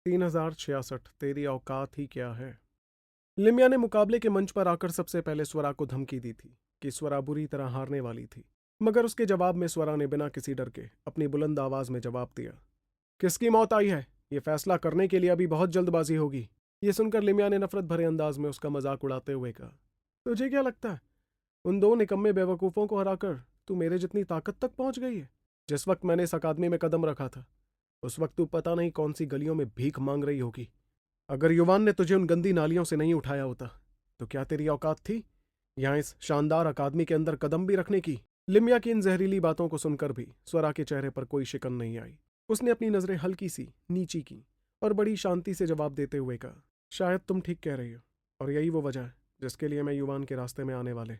3066 तेरी औकात ही क्या है। लिम्या ने मुकाबले के मंच पर आकर सबसे पहले स्वरा को धमकी दी थी कि स्वरा बुरी तरह हारने वाली थी, मगर उसके जवाब में स्वरा ने बिना किसी डर के अपनी बुलंद आवाज में जवाब दिया, किसकी मौत आई है ये फैसला करने के लिए अभी बहुत जल्दबाजी होगी। ये सुनकर लिम्या ने नफरत भरे अंदाज में उसका मजाक उड़ाते हुए कहा, तुझे क्या लगता है उन दो निकम्मे बेवकूफों को हराकर तू मेरे जितनी ताकत तक पहुंच गई है? जिस वक्त मैंने इस अकादमी में कदम रखा था उस वक्त तू पता नहीं कौन सी गलियों में भीख मांग रही होगी। अगर युवान ने तुझे उन गंदी नालियों से नहीं उठाया होता तो क्या तेरी औकात थी यहां इस शानदार अकादमी के अंदर कदम भी रखने की? लिम्या की इन जहरीली बातों को सुनकर भी स्वरा के चेहरे पर कोई शिकन नहीं आई। उसने अपनी नजरें हल्की सी नीची की और बड़ी शांति से जवाब देते हुए कहा, शायद तुम ठीक कह रही हो और यही वो वजह है जिसके लिए मैं युवान के रास्ते में आने वाले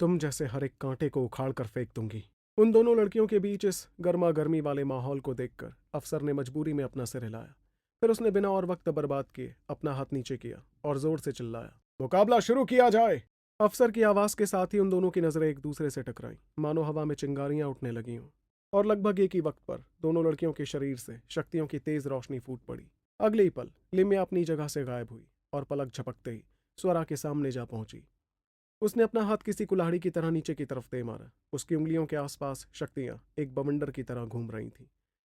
तुम जैसे हर एक कांटे को उखाड़ कर फेंक दूंगी। उन दोनों लड़कियों के बीच इस गर्मा गर्मी वाले माहौल को देखकर अफसर ने मजबूरी में अपना सिर हिलाया। फिर उसने बिना और वक्त बर्बाद किए अपना हाथ नीचे किया और जोर से चिल्लाया, मुकाबला शुरू किया जाए। अफसर की आवाज के साथ ही उन दोनों की नजरें एक दूसरे से टकराईं, मानो हवा में चिंगारियां उठने लगी हों। और लगभग एक ही वक्त पर दोनों लड़कियों के शरीर से शक्तियों की तेज रोशनी फूट पड़ी। अगले ही पल लिम्या अपनी जगह से गायब हुई और पलक झपकते ही स्वरा के सामने जा पहुंची। उसने अपना हाथ किसी कुल्हाड़ी की तरह नीचे की तरफ दे मारा। उसकी उंगलियों के आसपास शक्तियां एक बवंडर की तरह घूम रही थीं,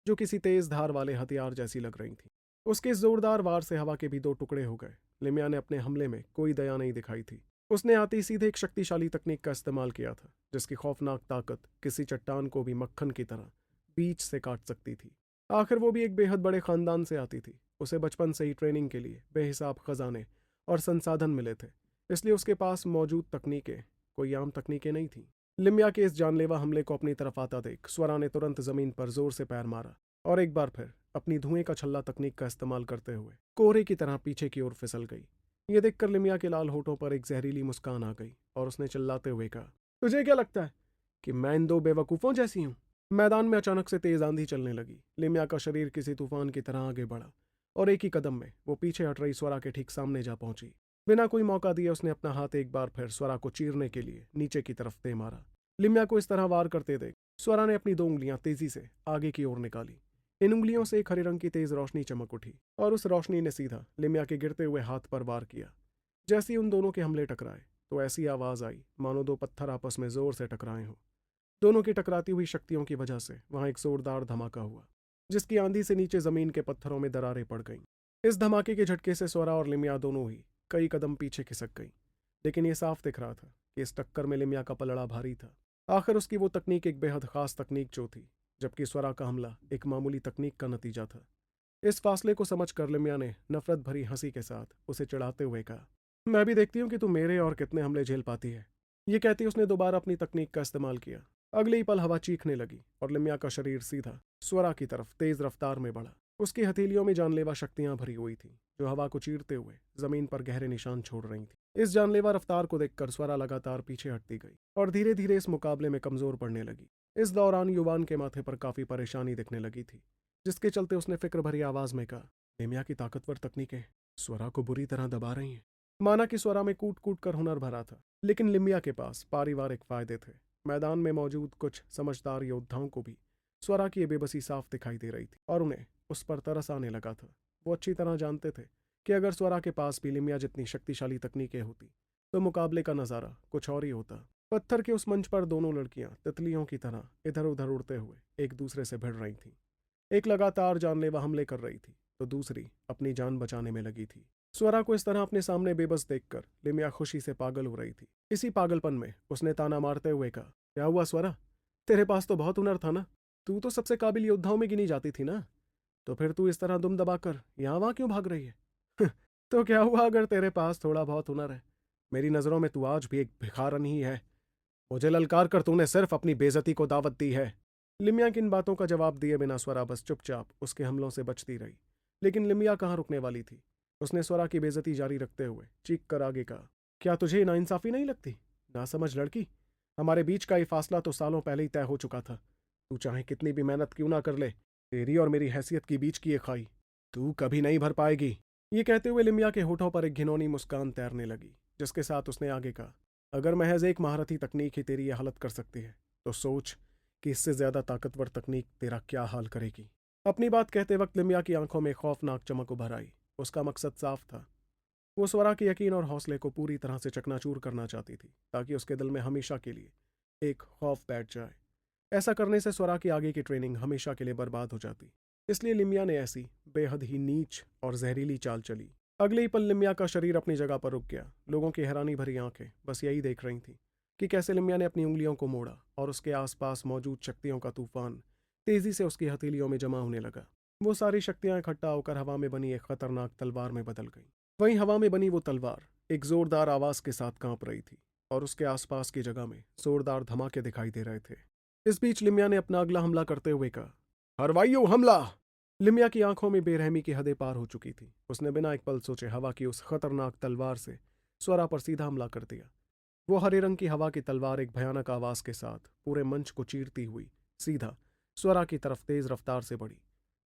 जो किसी तेज धार वाले हथियार जैसी लग रही थीं। उसके इस जोरदार वार से हवा के भी दो टुकड़े हो गए। लिम्या ने अपने हमले में कोई दया नहीं दिखाई थी। उसने आते ही सीधे एक शक्तिशाली तकनीक का इस्तेमाल किया था, जिसकी खौफनाक ताकत किसी चट्टान को भी मक्खन की तरह बीच से काट सकती थी। आखिर वो भी एक बेहद बड़े खानदान से आती थी। उसे बचपन से ही ट्रेनिंग के लिए बेहिसाब खजाने और संसाधन मिले थे, इसलिए उसके पास मौजूद तकनीकें कोई आम तकनीकें नहीं थीं। लिम्या के इस जानलेवा हमले को अपनी तरफ आता देख स्वरा ने तुरंत जमीन पर जोर से पैर मारा और एक बार फिर अपनी धुएं का छल्ला तकनीक का इस्तेमाल करते हुए कोहरे की तरह पीछे की ओर फिसल गई। ये देखकर लिम्या के लाल होठों पर एक जहरीली मुस्कान आ गई और उसने चिल्लाते हुए कहा, तुझे क्या लगता है कि मैं इन दो बेवकूफों जैसी हूं? मैदान में अचानक से तेज आंधी चलने लगी। लिम्या का शरीर किसी तूफान की तरह आगे बढ़ा और एक ही कदम में वो पीछे हट रही स्वरा के ठीक सामने जा पहुंची। बिना कोई मौका दिए उसने अपना हाथ एक बार फिर स्वरा को चीरने के लिए नीचे की तरफ दे मारा। लिम्या को इस तरह वार करते देख स्वरा ने अपनी दो उंगलियां तेजी से आगे की ओर निकाली। इन उंगलियों से एक हरे रंग की तेज रोशनी चमक उठी और उस रोशनी ने सीधा लिम्या के गिरते हुए हाथ पर वार किया। जैसे ही उन दोनों के हमले टकराए तो ऐसी आवाज आई मानो दो पत्थर आपस में जोर से टकराए हों। दोनों की टकराती हुई शक्तियों की वजह से वहां एक जोरदार धमाका हुआ, जिसकी आंधी से नीचे जमीन के पत्थरों में दरारें पड़ गईं। इस धमाके के झटके से स्वरा और लिम्या दोनों ही कई कदम पीछे खिसक गईं, लेकिन यह साफ दिख रहा था कि इस टक्कर में लिम्या का पलड़ा भारी था। आखिर उसकी वो तकनीक एक बेहद खास तकनीक जो थी, जबकि स्वरा का हमला एक मामूली तकनीक का नतीजा था। इस फासले को समझकर लिम्या ने नफरत भरी हंसी के साथ उसे चिढ़ाते हुए कहा, मैं भी देखती हूँ कि तू मेरे और कितने हमले झेल पाती है। ये कहती उसने दोबारा अपनी तकनीक का इस्तेमाल किया। अगले ही पल हवा चीखने लगी और लिम्या का शरीर सीधा स्वरा की तरफ तेज रफ्तार में बढ़ा। उसकी हथेलियों में जानलेवा शक्तियां भरी हुई थीं, जो हवा को चीरते हुए जमीन पर गहरे निशान छोड़ रही थीं। इस जानलेवा रफ्तार को देखकर स्वरा लगातार पीछे हटती गई और धीरे धीरे इस मुकाबले में कमजोर पड़ने लगी। इस दौरान युवान के माथे पर काफी परेशानी दिखने लगी थी, जिसके चलते उसने फिक्र भरी आवाज में कहा, लिम्या की ताकतवर तकनीकें स्वरा को बुरी तरह दबा रही हैं। माना कि स्वरा में कूट कूट कर हुनर भरा था, लेकिन लिम्या के पास पारिवारिक फायदे थे। मैदान में मौजूद कुछ समझदार योद्धाओं को भी स्वरा की ये बेबसी साफ दिखाई दे रही थी और उन्हें उस पर तरस आने लगा था। वो अच्छी तरह जानते थे कि अगर स्वरा के पास भी लिम्या जितनी शक्तिशाली तकनीकें होती तो मुकाबले का नजारा कुछ और ही होता। पत्थर के उस मंच पर दोनों लड़कियां तितलियों की तरह इधर उधर उड़ते हुए एक दूसरे से भिड़ रही थीं। एक लगातार जानलेवा हमले कर रही थी तो दूसरी अपनी जान बचाने में लगी थी। स्वरा को इस तरह अपने सामने बेबस देखकर लिम्या खुशी से पागल हो रही थी। इसी पागलपन में उसने ताना मारते हुए कहा, क्या हुआ स्वरा, तेरे पास तो बहुत हुनर था ना, तू तो सबसे काबिल योद्धाओं में गिनी जाती थी ना, तो फिर तू इस तरह दुम दबाकर यहाँ वहां क्यों भाग रही है? तो क्या हुआ अगर तेरे पास थोड़ा बहुत हुनर है? मेरी नजरों में तू आज भी एक भिखारन ही है। मुझे ललकार कर तूने सिर्फ अपनी बेइज्जती को दावत दी है। लिम्या की इन बातों का जवाब दिए बिना स्वरा बस चुपचाप उसके हमलों से बचती रही। लेकिन लिम्या कहाँ रुकने वाली थी। उसने स्वरा की बेइज्जती जारी रखते हुए चीख कर आगे कहा, क्या तुझे नाइंसाफी नहीं लगती? नासमझ लड़की, हमारे बीच का ये फासला तो सालों पहले ही तय हो चुका था। तू चाहे कितनी भी मेहनत क्यों ना कर ले, तेरी और मेरी हैसियत के बीच की ये खाई तू कभी नहीं भर पाएगी। ये कहते हुए लिम्या के होठों पर एक घिनौनी मुस्कान तैरने लगी, जिसके साथ उसने आगे कहा, अगर महज एक महारथी तकनीक ही तेरी यह हालत कर सकती है तो सोच कि इससे ज्यादा ताकतवर तकनीक तेरा क्या हाल करेगी। अपनी बात कहते वक्त लिम्या की आंखों में खौफनाक चमक उभर आई। उसका मकसद साफ था। वो स्वरा के यकीन और हौसले को पूरी तरह से चकनाचूर करना चाहती थी, ताकि उसके दिल में हमेशा के लिए एक खौफ बैठ जाए। ऐसा करने से स्वरा की आगे की ट्रेनिंग हमेशा के लिए बर्बाद हो जाती। इसलिए लिम्या ने ऐसी बेहद ही नीच और जहरीली चाल चली। अगले ही पल लिम्या का शरीर अपनी जगह पर रुक गया। लोगों की हैरानी भरी आंखें बस यही देख रही थीं कि कैसे लिम्या ने अपनी उंगलियों को मोड़ा और उसके आसपास मौजूद शक्तियों का तूफान तेजी से उसकी हथेलियों में जमा होने लगा। वो सारी शक्तियां इकट्ठा होकर हवा में बनी एक खतरनाक तलवार में बदल गई। वहीं हवा में बनी वो तलवार एक जोरदार आवाज के साथ कांप रही थी और उसके आसपास की जगह में जोरदार धमाके दिखाई दे रहे थे। इस बीच लिम्या ने अपना अगला हमला करते हुए कहा, हरवाइयो हमला। लिम्या की आंखों में बेरहमी की हदें पार हो चुकी थी। उसने बिना एक पल सोचे हवा की उस खतरनाक तलवार से स्वरा पर सीधा हमला कर दिया। वो हरे रंग की हवा की तलवार एक भयानक आवाज के साथ पूरे मंच को चीरती हुई सीधा स्वरा की तरफ तेज रफ्तार से बढ़ी।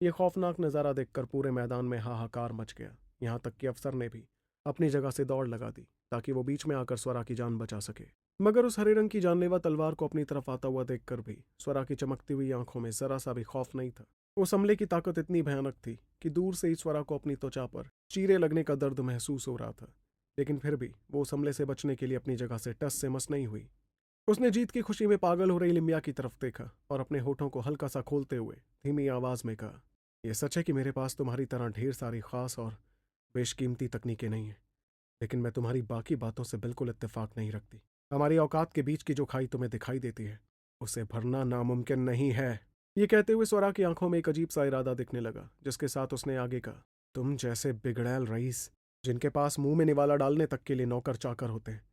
ये खौफनाक नज़ारा देखकर पूरे मैदान में हाहाकार मच गया। यहाँ तक कि अफसर ने भी अपनी जगह से दौड़ लगा दी ताकि वो बीच में आकर स्वरा की जान बचा सके। मगर उस हरे रंग की जानलेवा तलवार को अपनी तरफ आता हुआ देखकर भी स्वरा की चमकती हुई आंखों में जरा सा भी खौफ नहीं था। उस हमले की ताकत इतनी भयानक थी कि दूर से ही स्वरा को अपनी त्वचा पर चीरे लगने का दर्द महसूस हो रहा था। लेकिन फिर भी वो उस हमले से बचने के लिए अपनी जगह से टस से मस नहीं हुई। उसने जीत की खुशी में पागल हो रही लिम्या की तरफ देखा और अपने होठों को हल्का सा खोलते हुए धीमी आवाज में कहा, यह सच है कि मेरे पास तुम्हारी तरह ढेर सारी खास और बेशकीमती तकनीकें नहीं हैं, लेकिन मैं तुम्हारी बाकी बातों से बिल्कुल इत्तेफाक नहीं रखती। हमारी औकात के बीच की जो खाई तुम्हें दिखाई देती है उसे भरना नामुमकिन नहीं है। ये कहते हुए स्वरा की आंखों में एक अजीब सा इरादा दिखने लगा, जिसके साथ उसने आगे कहा, तुम जैसे बिगड़ैल रईस जिनके पास मुंह में निवाला डालने तक के लिए नौकर चाकर होते हैं,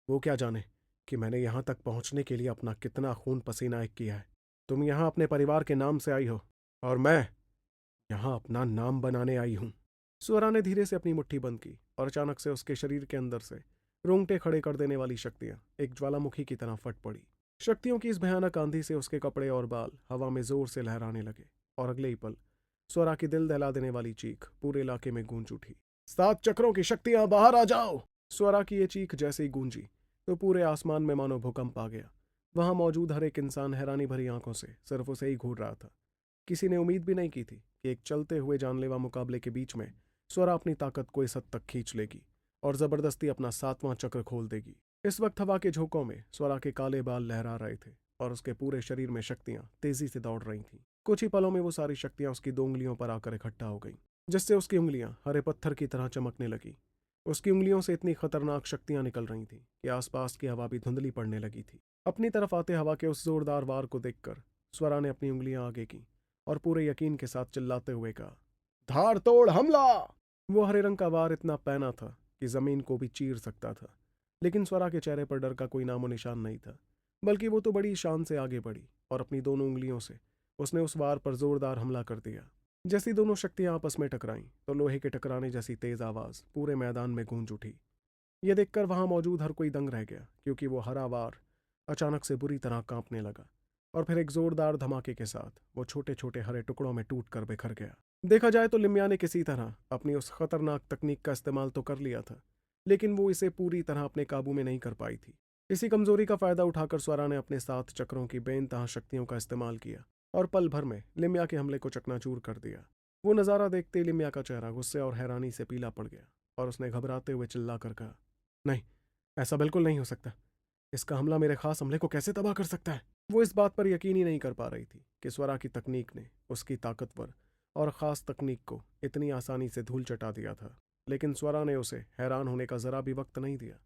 वो क्या जाने कि मैंने यहां तक पहुंचने के लिए अपना कितना खून पसीना एक किया है। तुम यहां अपने परिवार के नाम से आई हो और मैं यहां अपना नाम बनाने आई हूं। स्वरा ने धीरे से अपनी मुट्ठी बंद की और अचानक से उसके शरीर के अंदर से रोंगटे खड़े कर देने वाली शक्तियां एक ज्वालामुखी की तरह फट पड़ी। शक्तियों की इस भयानक आंधी से उसके कपड़े और बाल हवा में जोर से लहराने लगे और अगले ही पल स्वरा की दिल दहला देने वाली चीख पूरे इलाके में गूंज उठी, 7 चक्रों की शक्तियां बाहर आ जाओ। स्वरा की ये चीख जैसे ही गूंजी तो पूरे आसमान में मानो भूकंप आ गया। वहां मौजूद हर एक इंसान हैरानी भरी आंखों से सिर्फ उसे ही घूर रहा था। किसी ने उम्मीद भी नहीं की थी कि एक चलते हुए जानलेवा मुकाबले के बीच में स्वरा अपनी ताकत को इस हद तक खींच लेगी और जबरदस्ती अपना 7वां चक्र खोल देगी। इस वक्त हवा के झोंकों में स्वरा के काले बाल लहरा रहे थे और उसके पूरे शरीर में शक्तियां तेजी से दौड़ रही थीं। कुछ ही पलों में वो सारी शक्तियां उसकी 2 उंगलियों पर आकर इकट्ठा हो गईं, जिससे उसकी उंगलियां हरे पत्थर की तरह चमकने लगी। उसकी उंगलियों से इतनी खतरनाक शक्तियां निकल रही थीं कि आसपास की हवा भी धुंधली पड़ने लगी थी। अपनी तरफ आते हवा के उस जोरदार वार को देखकर स्वरा ने अपनी उंगलियां आगे की और पूरे यकीन के साथ चिल्लाते हुए कहा, धार तोड़ हमला। वो हरे रंग का वार इतना पैना था कि जमीन को भी चीर सकता था, लेकिन स्वरा के चेहरे पर डर का कोई नामो निशान नहीं था। बल्कि वो तो बड़ी शान से आगे बढ़ी और अपनी दोनों उंगलियों से उसने उस वार पर जोरदार हमला कर दिया। जैसी दोनों शक्तियां आपस में टकराईं तो लोहे के टकराने जैसी तेज आवाज पूरे मैदान में गूंज उठी। यह देखकर वहां मौजूद हर कोई दंग रह गया, क्योंकि वो हरा वार अचानक से बुरी तरह कांपने लगा और फिर एक जोरदार धमाके के साथ वो छोटे छोटे हरे टुकड़ों में टूट कर बिखर गया। देखा जाए तो लिम्या ने किसी तरह अपनी उस खतरनाक तकनीक का इस्तेमाल तो कर लिया था, लेकिन वो इसे पूरी तरह अपने काबू में नहीं कर पाई थी। इसी कमजोरी का फायदा उठाकर स्वरा ने अपने 7 चक्रों की बेइंतहा शक्तियों का इस्तेमाल किया और पल भर में लिम्या के हमले को चकनाचूर कर दिया। वो नज़ारा देखते ही लिम्या का चेहरा गुस्से और हैरानी से पीला पड़ गया और उसने घबराते हुए चिल्ला कर कहा, नहीं, ऐसा बिल्कुल नहीं हो सकता। इसका हमला मेरे खास हमले को कैसे तबाह कर सकता है। वो इस बात पर यकीन ही नहीं कर पा रही थी कि स्वरा की तकनीक ने उसकी ताकतवर और ख़ास तकनीक को इतनी आसानी से धूल चटा दिया था। लेकिन स्वरा ने उसे हैरान होने का ज़रा भी वक्त नहीं दिया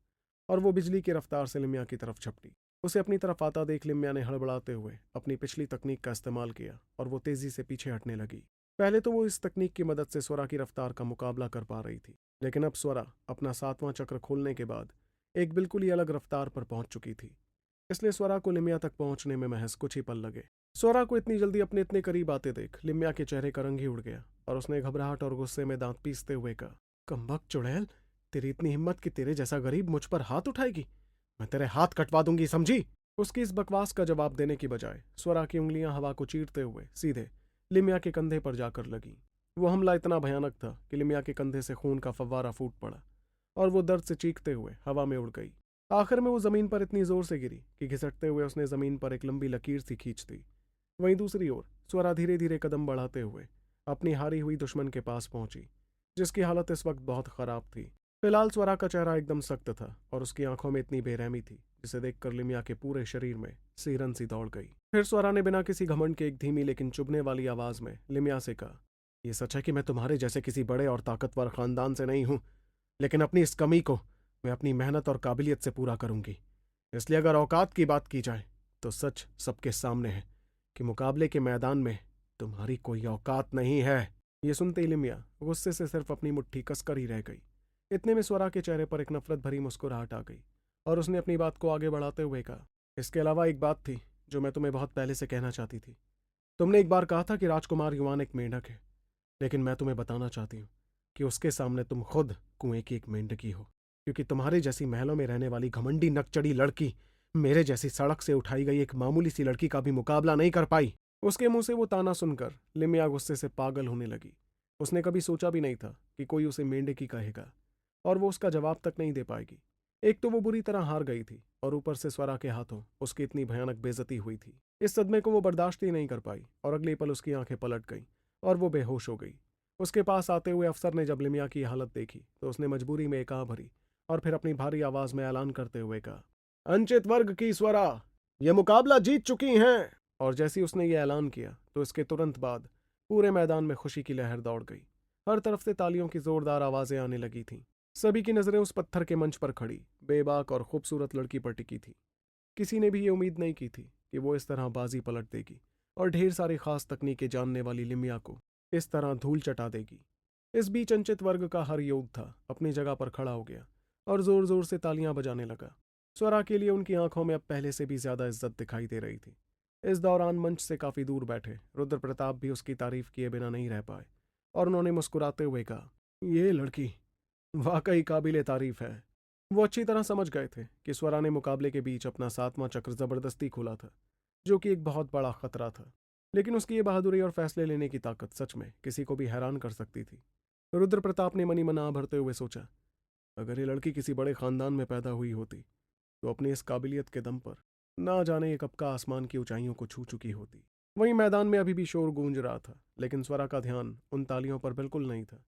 और वो बिजली की रफ्तार से लिम्या की तरफ झपटी। उसे अपनी तरफ आता देख लिम्या ने हड़बड़ाते हुए अपनी पिछली तकनीक का इस्तेमाल किया और वो तेज़ी से पीछे हटने लगी। पहले तो वो इस तकनीक की मदद से स्वरा की रफ्तार का मुकाबला कर पा रही थी, लेकिन अब स्वरा अपना 7वां चक्र खोलने के बाद एक बिल्कुल ही अलग रफ्तार पर पहुंच चुकी थी। इसलिए स्वरा को लिम्या तक पहुंचने में महज कुछ ही पल लगे। स्वरा को इतनी जल्दी अपने इतने करीब आते देख लिम्या के चेहरे का रंग ही उड़ गया और उसने घबराहट और गुस्से में दांत पीसते हुए कहा, कमबख्त चुड़ैल, तेरी इतनी हिम्मत कि तेरे जैसा गरीब मुझ पर हाथ उठाएगी? मैं तेरे हाथ कटवा दूंगी, समझी? उसकी इस बकवास का जवाब देने की बजाय स्वरा की उंगलियां हवा को चीरते हुए सीधे लिम्या के कंधे पर जाकर लगी। वो हमला इतना भयानक था कि लिम्या के कंधे से खून का फव्वारा फूट पड़ा और वो दर्द से चीखते हुए हवा में उड़ गई। आखिर में वो जमीन पर इतनी जोर से गिरी कि घिसटते हुए उसने जमीन पर एक लंबी लकीर सी खींच दी। वहीं दूसरी ओर स्वरा धीरे धीरे कदम बढ़ाते हुए अपनी हारी हुई दुश्मन के पास पहुंची, जिसकी हालत इस वक्त बहुत खराब थी। फिलहाल स्वरा का चेहरा एकदम सख्त था और उसकी आंखों में इतनी बेरहमी थी जिसे देखकर लिमिया के पूरे शरीर में सिहरन सी दौड़ गई। फिर स्वरा ने बिना किसी घमंड के एक धीमी लेकिन चुभने वाली आवाज में लिमिया से कहा, यह सच है कि मैं तुम्हारे जैसे किसी बड़े और ताकतवर खानदान से नहीं हूं, लेकिन अपनी इस कमी को मैं अपनी मेहनत और काबिलियत से पूरा करूंगी। इसलिए अगर औकात की बात की जाए तो सच सबके सामने है कि मुकाबले के मैदान में तुम्हारी कोई औकात नहीं है। ये सुनते ही लिमिया गुस्से से सिर्फ अपनी मुट्ठी कसकर ही रह गई। इतने में स्वरा के चेहरे पर एक नफरत भरी मुस्कुराहट आ गई और उसने अपनी बात को आगे बढ़ाते हुए कहा, इसके अलावा एक बात थी जो मैं तुम्हें बहुत पहले से कहना चाहती थी। तुमने एक बार कहा था कि राजकुमार युवान एक मेंढक है, लेकिन मैं तुम्हें बताना चाहती हूँ कि उसके सामने तुम खुद कुएं की एक मेंढकी हो, क्योंकि तुम्हारे जैसी महलों में रहने वाली घमंडी नकचड़ी लड़की मेरे जैसी सड़क से उठाई गई एक मामूली सी लड़की का भी मुकाबला नहीं कर पाई। उसके मुंह से वो ताना सुनकर लिमिया गुस्से से पागल होने लगी। उसने कभी सोचा भी नहीं था कि कोई उसे मेंढकी कहेगा और वो उसका जवाब तक नहीं दे पाएगी। एक तो वो बुरी तरह हार गई थी और ऊपर से स्वरा के हाथों उसकी इतनी भयानक बेइज्जती हुई थी। इस सदमे को वो बर्दाश्त ही नहीं कर पाई और अगले पल उसकी आंखें पलट गईं और वो बेहोश हो गई। उसके पास आते हुए अफसर ने जब लिमिया की हालत देखी तो उसने मजबूरी में एक आह भरी और फिर अपनी भारी आवाज में ऐलान करते हुए कहा, अंचित वर्ग की स्वरा ये मुकाबला जीत चुकी हैं। और जैसे ही उसने ये ऐलान किया तो इसके तुरंत बाद पूरे मैदान में खुशी की लहर दौड़ गई। हर तरफ से तालियों की जोरदार आवाजें आने लगी थीं। सभी की नजरें उस पत्थर के मंच पर खड़ी बेबाक और खूबसूरत लड़की पर टिकी थी। किसी ने भी ये उम्मीद नहीं की थी कि वो इस तरह बाजी पलट देगी और ढेर सारी खास तकनीकें जानने वाली लिमिया को इस तरह धूल चटा देगी। इस बीच अंचित वर्ग का हर योद्धा अपनी जगह पर खड़ा हो गया और जोर जोर से तालियां बजाने लगा। स्वरा के लिए उनकी आंखों में अब पहले से भी ज्यादा इज्जत दिखाई दे रही थी। इस दौरान मंच से काफी दूर बैठे रुद्र प्रताप भी उसकी तारीफ किए बिना नहीं रह पाए और उन्होंने मुस्कुराते हुए कहा, ये लड़की वाकई काबिले तारीफ है। वो अच्छी तरह समझ गए थे कि स्वरा ने मुकाबले के बीच अपना 7वां चक्र जबरदस्ती खोला था, जो कि एक बहुत बड़ा खतरा था, लेकिन उसकी ये बहादुरी और फैसले लेने की ताकत सच में किसी को भी हैरान कर सकती थी। रुद्र प्रताप ने मनी मना भरते हुए सोचा, अगर ये लड़की किसी बड़े खानदान में पैदा हुई होती तो अपनी इस काबिलियत के दम पर ना जाने ये कब का आसमान की ऊंचाइयों को छू चुकी होती। वहीं मैदान में अभी भी शोर गूंज रहा था, लेकिन स्वरा का ध्यान उन तालियों पर बिल्कुल नहीं था।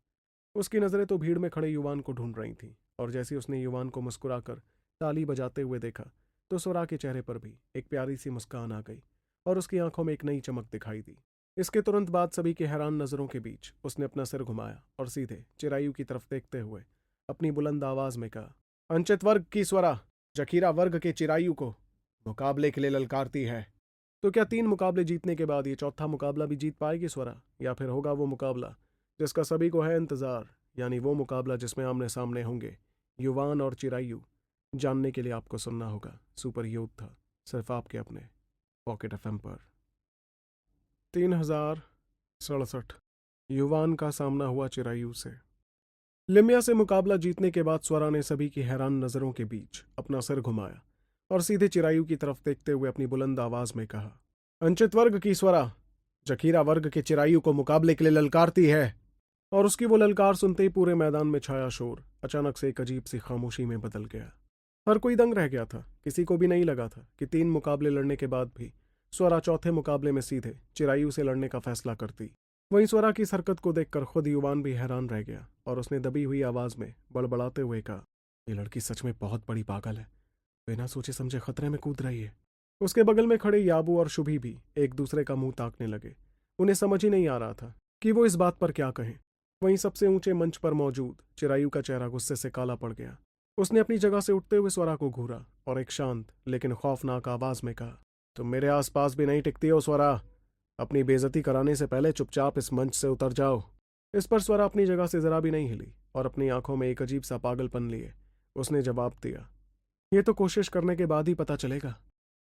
उसकी नजरें तो भीड़ में खड़े युवान को ढूंढ रही थीं और जैसे उसने युवान को मुस्कुराकर ताली बजाते हुए देखा तो स्वरा के चेहरे पर भी एक प्यारी सी मुस्कान आ गई और उसकी आंखों में एक नई चमक दिखाई दी। इसके तुरंत बाद सभी के हैरान नजरों के बीच उसने अपना सिर घुमाया और सीधे चिरायु की तरफ देखते हुए अपनी बुलंद आवाज में कहा, अंचित वर्ग की स्वरा जखीरा वर्ग के चिरायु को मुकाबले के लिए ललकारती है। तो क्या 3 मुकाबले जीतने के बाद ये चौथा मुकाबला भी जीत पाएगी स्वरा, या फिर होगा वो मुकाबला जिसका सभी को है इंतजार, यानी वो मुकाबला जिसमें आमने सामने होंगे युवान और चिरायु। जानने के लिए आपको सुनना होगा सुपर योद्धा, सिर्फ आपके अपने पॉकेट एफएम पर। 3067 युवान का सामना हुआ चिरायु से। लिमिया से मुकाबला जीतने के बाद स्वरा ने सभी की हैरान नजरों के बीच अपना सिर घुमाया और सीधे चिरायु की तरफ देखते हुए अपनी बुलंद आवाज में कहा, अंचित वर्ग की स्वरा जखीरा वर्ग के चिरायु को मुकाबले के लिए ललकारती है। और उसकी वो ललकार सुनते ही पूरे मैदान में छाया शोर अचानक से एक अजीब सी खामोशी में बदल गया। हर कोई दंग रह गया था। किसी को भी नहीं लगा था कि 3 मुकाबले लड़ने के बाद भी स्वरा चौथे मुकाबले में सीधे चिरायु से लड़ने का फैसला करती। वहीं स्वरा की इस हरकत को देखकर खुद युवान भी हैरान रह गया और उसने दबी हुई आवाज में बड़बड़ाते हुए कहा, ये लड़की सच में बहुत बड़ी पागल है, बिना सोचे समझे खतरे में कूद रही है। उसके बगल में खड़े याबू और शुभी भी एक दूसरे का मुंह ताकने लगे। उन्हें समझ ही नहीं आ रहा था कि वो इस बात पर क्या कहें। वहीं सबसे ऊंचे मंच पर मौजूद चिरायु का चेहरा गुस्से से काला पड़ गया। उसने अपनी जगह से उठते हुए स्वरा को घूरा और एक शांत लेकिन खौफनाक आवाज में कहा, तुम मेरे आसपास भी नहीं टिकती हो स्वरा, अपनी बेइज्जती कराने से पहले चुपचाप इस मंच से उतर जाओ। इस पर स्वरा अपनी जगह से जरा भी नहीं हिली और अपनी आंखों में एक अजीब सा पागलपन लिए उसने जवाब दिया, ये तो कोशिश करने के बाद ही पता चलेगा।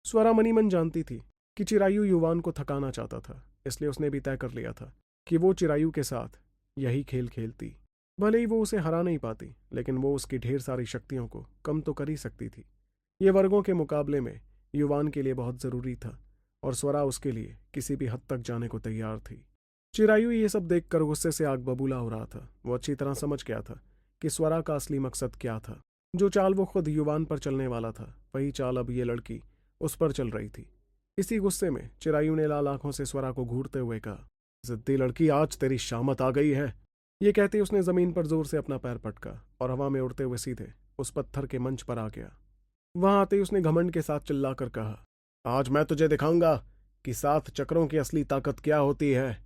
स्वरा मनी मन जानती थी कि चिरायु युवान को थकाना चाहता था, इसलिए उसने भी तय कर लिया था कि वो चिरायु के साथ यही खेल खेलती। भले ही वो उसे हरा नहीं पाती, लेकिन वो उसकी ढेर सारी शक्तियों को कम तो कर ही सकती थी। ये वर्गों के मुकाबले में युवान के लिए बहुत जरूरी था और स्वरा उसके लिए किसी भी हद तक जाने को तैयार थी। चिरायु ये सब देखकर गुस्से से आग बबूला हो रहा था। वो अच्छी तरह समझ गया था कि स्वरा का असली मकसद क्या था। जो चाल वो खुद युवान पर चलने वाला था, वही चाल अब ये लड़की उस पर चल रही थी। इसी गुस्से में चिरायु ने लाल आंखों से स्वरा को घूरते हुए कहा, जिद्दी लड़की, आज तेरी शामत आ गई है। ये कहते उसने जमीन पर जोर से अपना पैर पटका और हवा में उड़ते हुए सीधे उस पत्थर के मंच पर आ गया। वहां आते ही उसने घमंड के साथ चिल्लाकर कहा, आज मैं तुझे दिखाऊंगा कि 7 चक्रों की असली ताकत क्या होती है।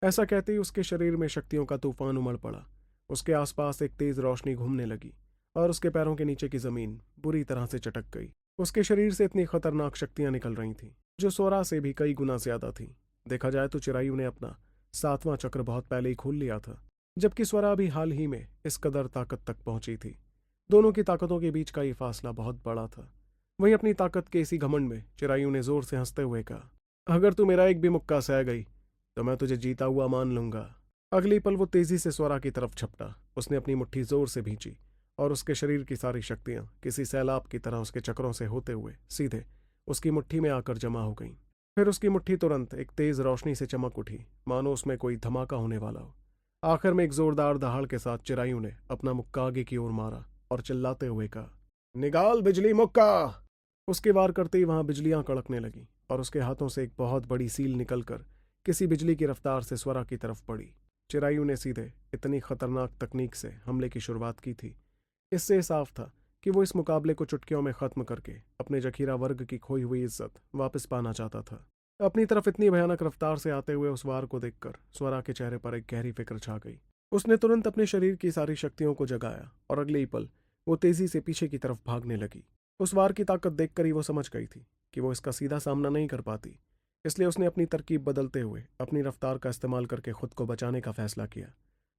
ऐसा कहते ही उसके शरीर में शक्तियों का तूफान उमड़ पड़ा। उसके आसपास एक तेज रोशनी घूमने लगी और उसके पैरों के नीचे की जमीन बुरी तरह से चटक गई। उसके शरीर से इतनी खतरनाक शक्तियां निकल रही थीं जो स्वरा से भी कई गुना ज्यादा थीं। देखा जाए तो चिरायु ने अपना 7वां चक्र बहुत पहले ही खोल लिया था, जबकि स्वरा अभी हाल ही में इस कदर ताकत तक पहुंची थी। दोनों की ताकतों के बीच का ये फासला बहुत बड़ा था। वहीं अपनी ताकत के इसी घमंड में चिरायु ने जोर से हंसते हुए कहा, अगर तू मेरा एक भी मुक्का सह गई तो मैं तुझे जीता हुआ मान लूंगा। अगली पल वो तेजी से स्वरा की तरफ झपटा। उसने अपनी मुट्ठी जोर से भींची और उसके शरीर की सारी शक्तियां किसी सैलाब की तरह उसके चक्रों से होते हुए सीधे उसकी मुट्ठी में आकर जमा हो गईं। फिर उसकी मुट्ठी तुरंत एक तेज रोशनी से चमक उठी, मानो उसमें कोई धमाका होने वाला हो। आखिर में एक जोरदार दहाड़ के साथ चिरायु ने अपना मुक्का आगे की ओर मारा और चिल्लाते हुए कहा, निगाल बिजली मुक्का। उसके वार करते ही वहां बिजलियां कड़कने लगी और उसके हाथों से एक बहुत बड़ी सील निकलकर किसी बिजली की रफ्तार से स्वरा की तरफ पड़ी। चिरायु ने सीधे इतनी खतरनाक तकनीक से हमले की शुरुआत की थी। इससे साफ था कि वो इस मुकाबले को चुटकियों में खत्म करके अपने जखीरा वर्ग की खोई हुई इज्जत वापस पाना चाहता था। अपनी तरफ इतनी भयानक रफ्तार से आते हुए उस वार को देखकर स्वरा के चेहरे पर एक गहरी फिक्र छा गई। उसने तुरंत अपने शरीर की सारी शक्तियों को जगाया और अगले ही पल वो तेजी से पीछे की तरफ भागने लगी। उस वार की ताकत देखकर ही वो समझ गई थी कि वो इसका सीधा सामना नहीं कर पाती। इसलिए उसने अपनी तरकीब बदलते हुए अपनी रफ्तार का इस्तेमाल करके खुद को बचाने का फैसला किया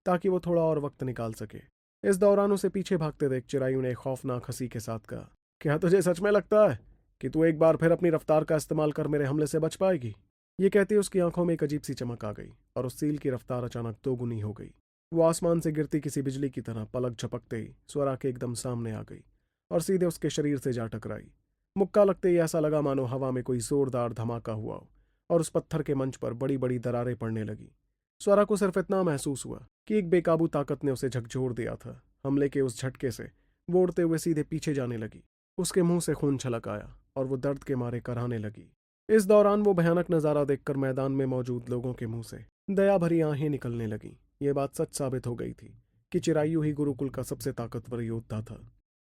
ताकि वो थोड़ा और वक्त निकाल सके। इस दौरान उसे पीछे भागते देख चिरायु ने खौफनाक हंसी के साथ कहा, क्या तुझे सच में लगता है कि तू एक बार फिर अपनी रफ्तार का इस्तेमाल कर मेरे हमले से बच पाएगी? ये कहते उसकी आंखों में एक अजीब सी चमक आ गई और उस सील की रफ्तार अचानक दोगुनी हो गई। वो आसमान से गिरती किसी बिजली की तरह पलक झपकते ही स्वरा के एकदम सामने आ गई और सीधे उसके शरीर से जा टकराई। मुक्का लगते ही ऐसा लगा मानो हवा में कोई जोरदार धमाका हुआ हो और उस पत्थर के मंच पर बड़ी बड़ी दरारें पड़ने लगी। स्वरा को सिर्फ इतना महसूस हुआ कि एक बेकाबू ताकत ने उसे झकझोर दिया था। हमले के उस झटके से वो उड़ते हुए सीधे पीछे जाने लगी। उसके मुंह से खून छलक आया और वो दर्द के मारे कराहने लगी। इस दौरान वो भयानक नजारा देखकर मैदान में मौजूद लोगों के मुंह से दया भरी आहें निकलने लगीं। ये बात सच साबित हो गई थी कि चिरायु ही गुरुकुल का सबसे ताकतवर योद्धा था।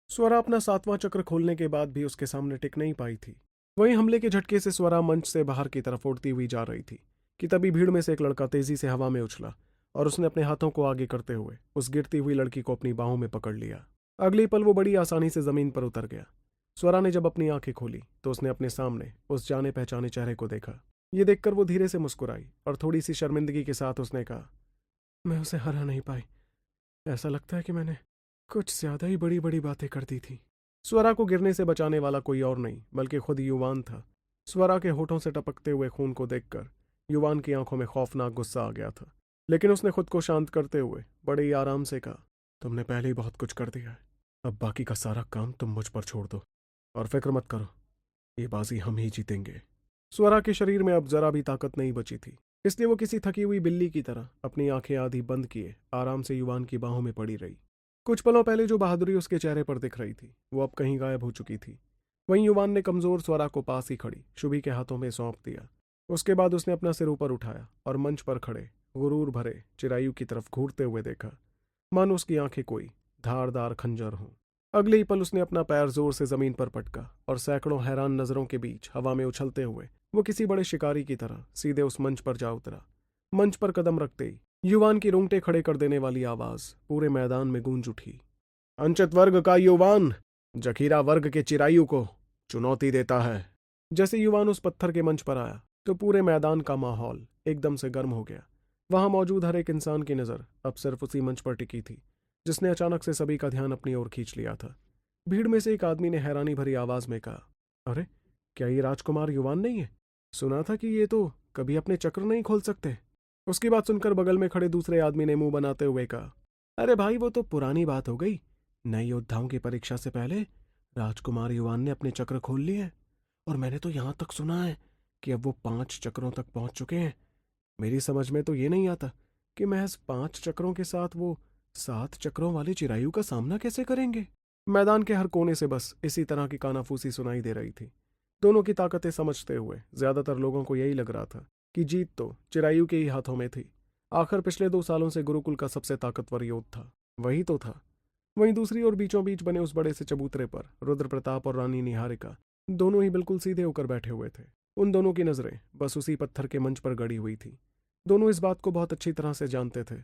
स्वरा अपना 7वां चक्र खोलने के बाद भी उसके सामने टिक नहीं पाई थी। वहीं हमले के झटके से स्वरा मंच से बाहर की तरफ उड़ती हुई जा रही थी कि तभी भीड़ में से एक लड़का तेजी से हवा में उछला और उसने अपने हाथों को आगे करते हुए उस गिरती हुई लड़की को अपनी बाहों में पकड़ लिया। अगली पल वो बड़ी आसानी से जमीन पर उतर गया। स्वरा ने जब अपनी आंखें खोली तो उसने अपने सामने उस जाने पहचाने चेहरे को देखा। ये देखकर वो धीरे से मुस्कुराई और थोड़ी सी शर्मिंदगी के साथ उसने कहा, मैं उसे हरा नहीं पाई। ऐसा लगता है कि मैंने कुछ ज्यादा ही बड़ी बड़ी बातें कर दी थी। स्वरा को गिरने से बचाने वाला कोई और नहीं बल्कि खुद युवान था। स्वरा के होठों से टपकते हुए खून को देखकर युवान की आंखों में खौफनाक गुस्सा आ गया था, लेकिन उसने खुद को शांत करते हुए बड़े ही आराम से कहा, तुमने पहले ही बहुत कुछ कर दिया है। अब बाकी का सारा काम तुम मुझ पर छोड़ दो और फिक्र मत करो, ये बाजी हम ही जीतेंगे। स्वरा के शरीर में अब जरा भी ताकत नहीं बची थी, इसलिए वो किसी थकी हुई बिल्ली की तरह अपनी आंखें आधी बंद किए आराम से युवान की बाहों में पड़ी रही। कुछ पलों पहले जो बहादुरी उसके चेहरे पर दिख रही थी वो अब कहीं गायब हो चुकी थी। वहीं युवान ने कमजोर स्वरा को पास ही खड़ी शुभी के हाथों में सौंप दिया। उसके बाद उसने अपना सिर ऊपर उठाया और मंच पर खड़े गुरूर भरे चिरायु की तरफ घूरते हुए देखा, मानो उसकी आंखें कोई धारदार खंजर हों। अगले ही पल उसने अपना पैर जोर से जमीन पर पटका और सैकड़ों हैरान नजरों के बीच हवा में उछलते हुए वो किसी बड़े शिकारी की तरह सीधे उस मंच पर जा उतरा। मंच पर कदम रखते ही युवान की रोंगटे खड़े कर देने वाली आवाज पूरे मैदान में गूंज उठी, अंचित वर्ग का युवान जखीरा वर्ग के चिरायु को चुनौती देता है। जैसे युवान उस पत्थर के मंच पर आया तो पूरे मैदान का माहौल एकदम से गर्म हो गया। वहां मौजूद हर एक इंसान की नजर अब सिर्फ उसी मंच पर टिकी थी जिसने अचानक से सभी का ध्यान अपनी ओर खींच लिया था। भीड़ में से एक आदमी ने हैरानी भरी आवाज में कहा, अरे क्या ये राजकुमार युवान नहीं है? सुना था कि ये तो कभी अपने चक्र नहीं खोल सकते। उसकी बात सुनकर बगल में खड़े दूसरे आदमी ने मुंह बनाते हुए कहा, अरे भाई वो तो पुरानी बात हो गई। नए योद्धाओं की परीक्षा से पहले राजकुमार युवान ने अपने चक्र खोल लिए और मैंने तो यहां तक सुना है कि अब वो 5 चक्रों तक पहुंच चुके हैं। मेरी समझ में तो ये नहीं आता कि महज 5 चक्रों के साथ वो 7 चक्रों वाले चिरायु का सामना कैसे करेंगे। मैदान के हर कोने से बस इसी तरह की कानाफूसी सुनाई दे रही थी। दोनों की ताकतें समझते हुए ज्यादातर लोगों को यही लग रहा था कि जीत तो चिरायु के ही हाथों में थी। आखिर पिछले 2 सालों से गुरुकुल का सबसे ताकतवर योद्धा था, वही तो था। वहीं दूसरी ओर बीचों बीच बने उस बड़े से चबूतरे पर रुद्र प्रताप और रानी निहारिका दोनों ही बिल्कुल सीधे होकर बैठे हुए थे। उन दोनों की नजरें बस उसी पत्थर के मंच पर गड़ी हुई थी। दोनों इस बात को बहुत अच्छी तरह से जानते थे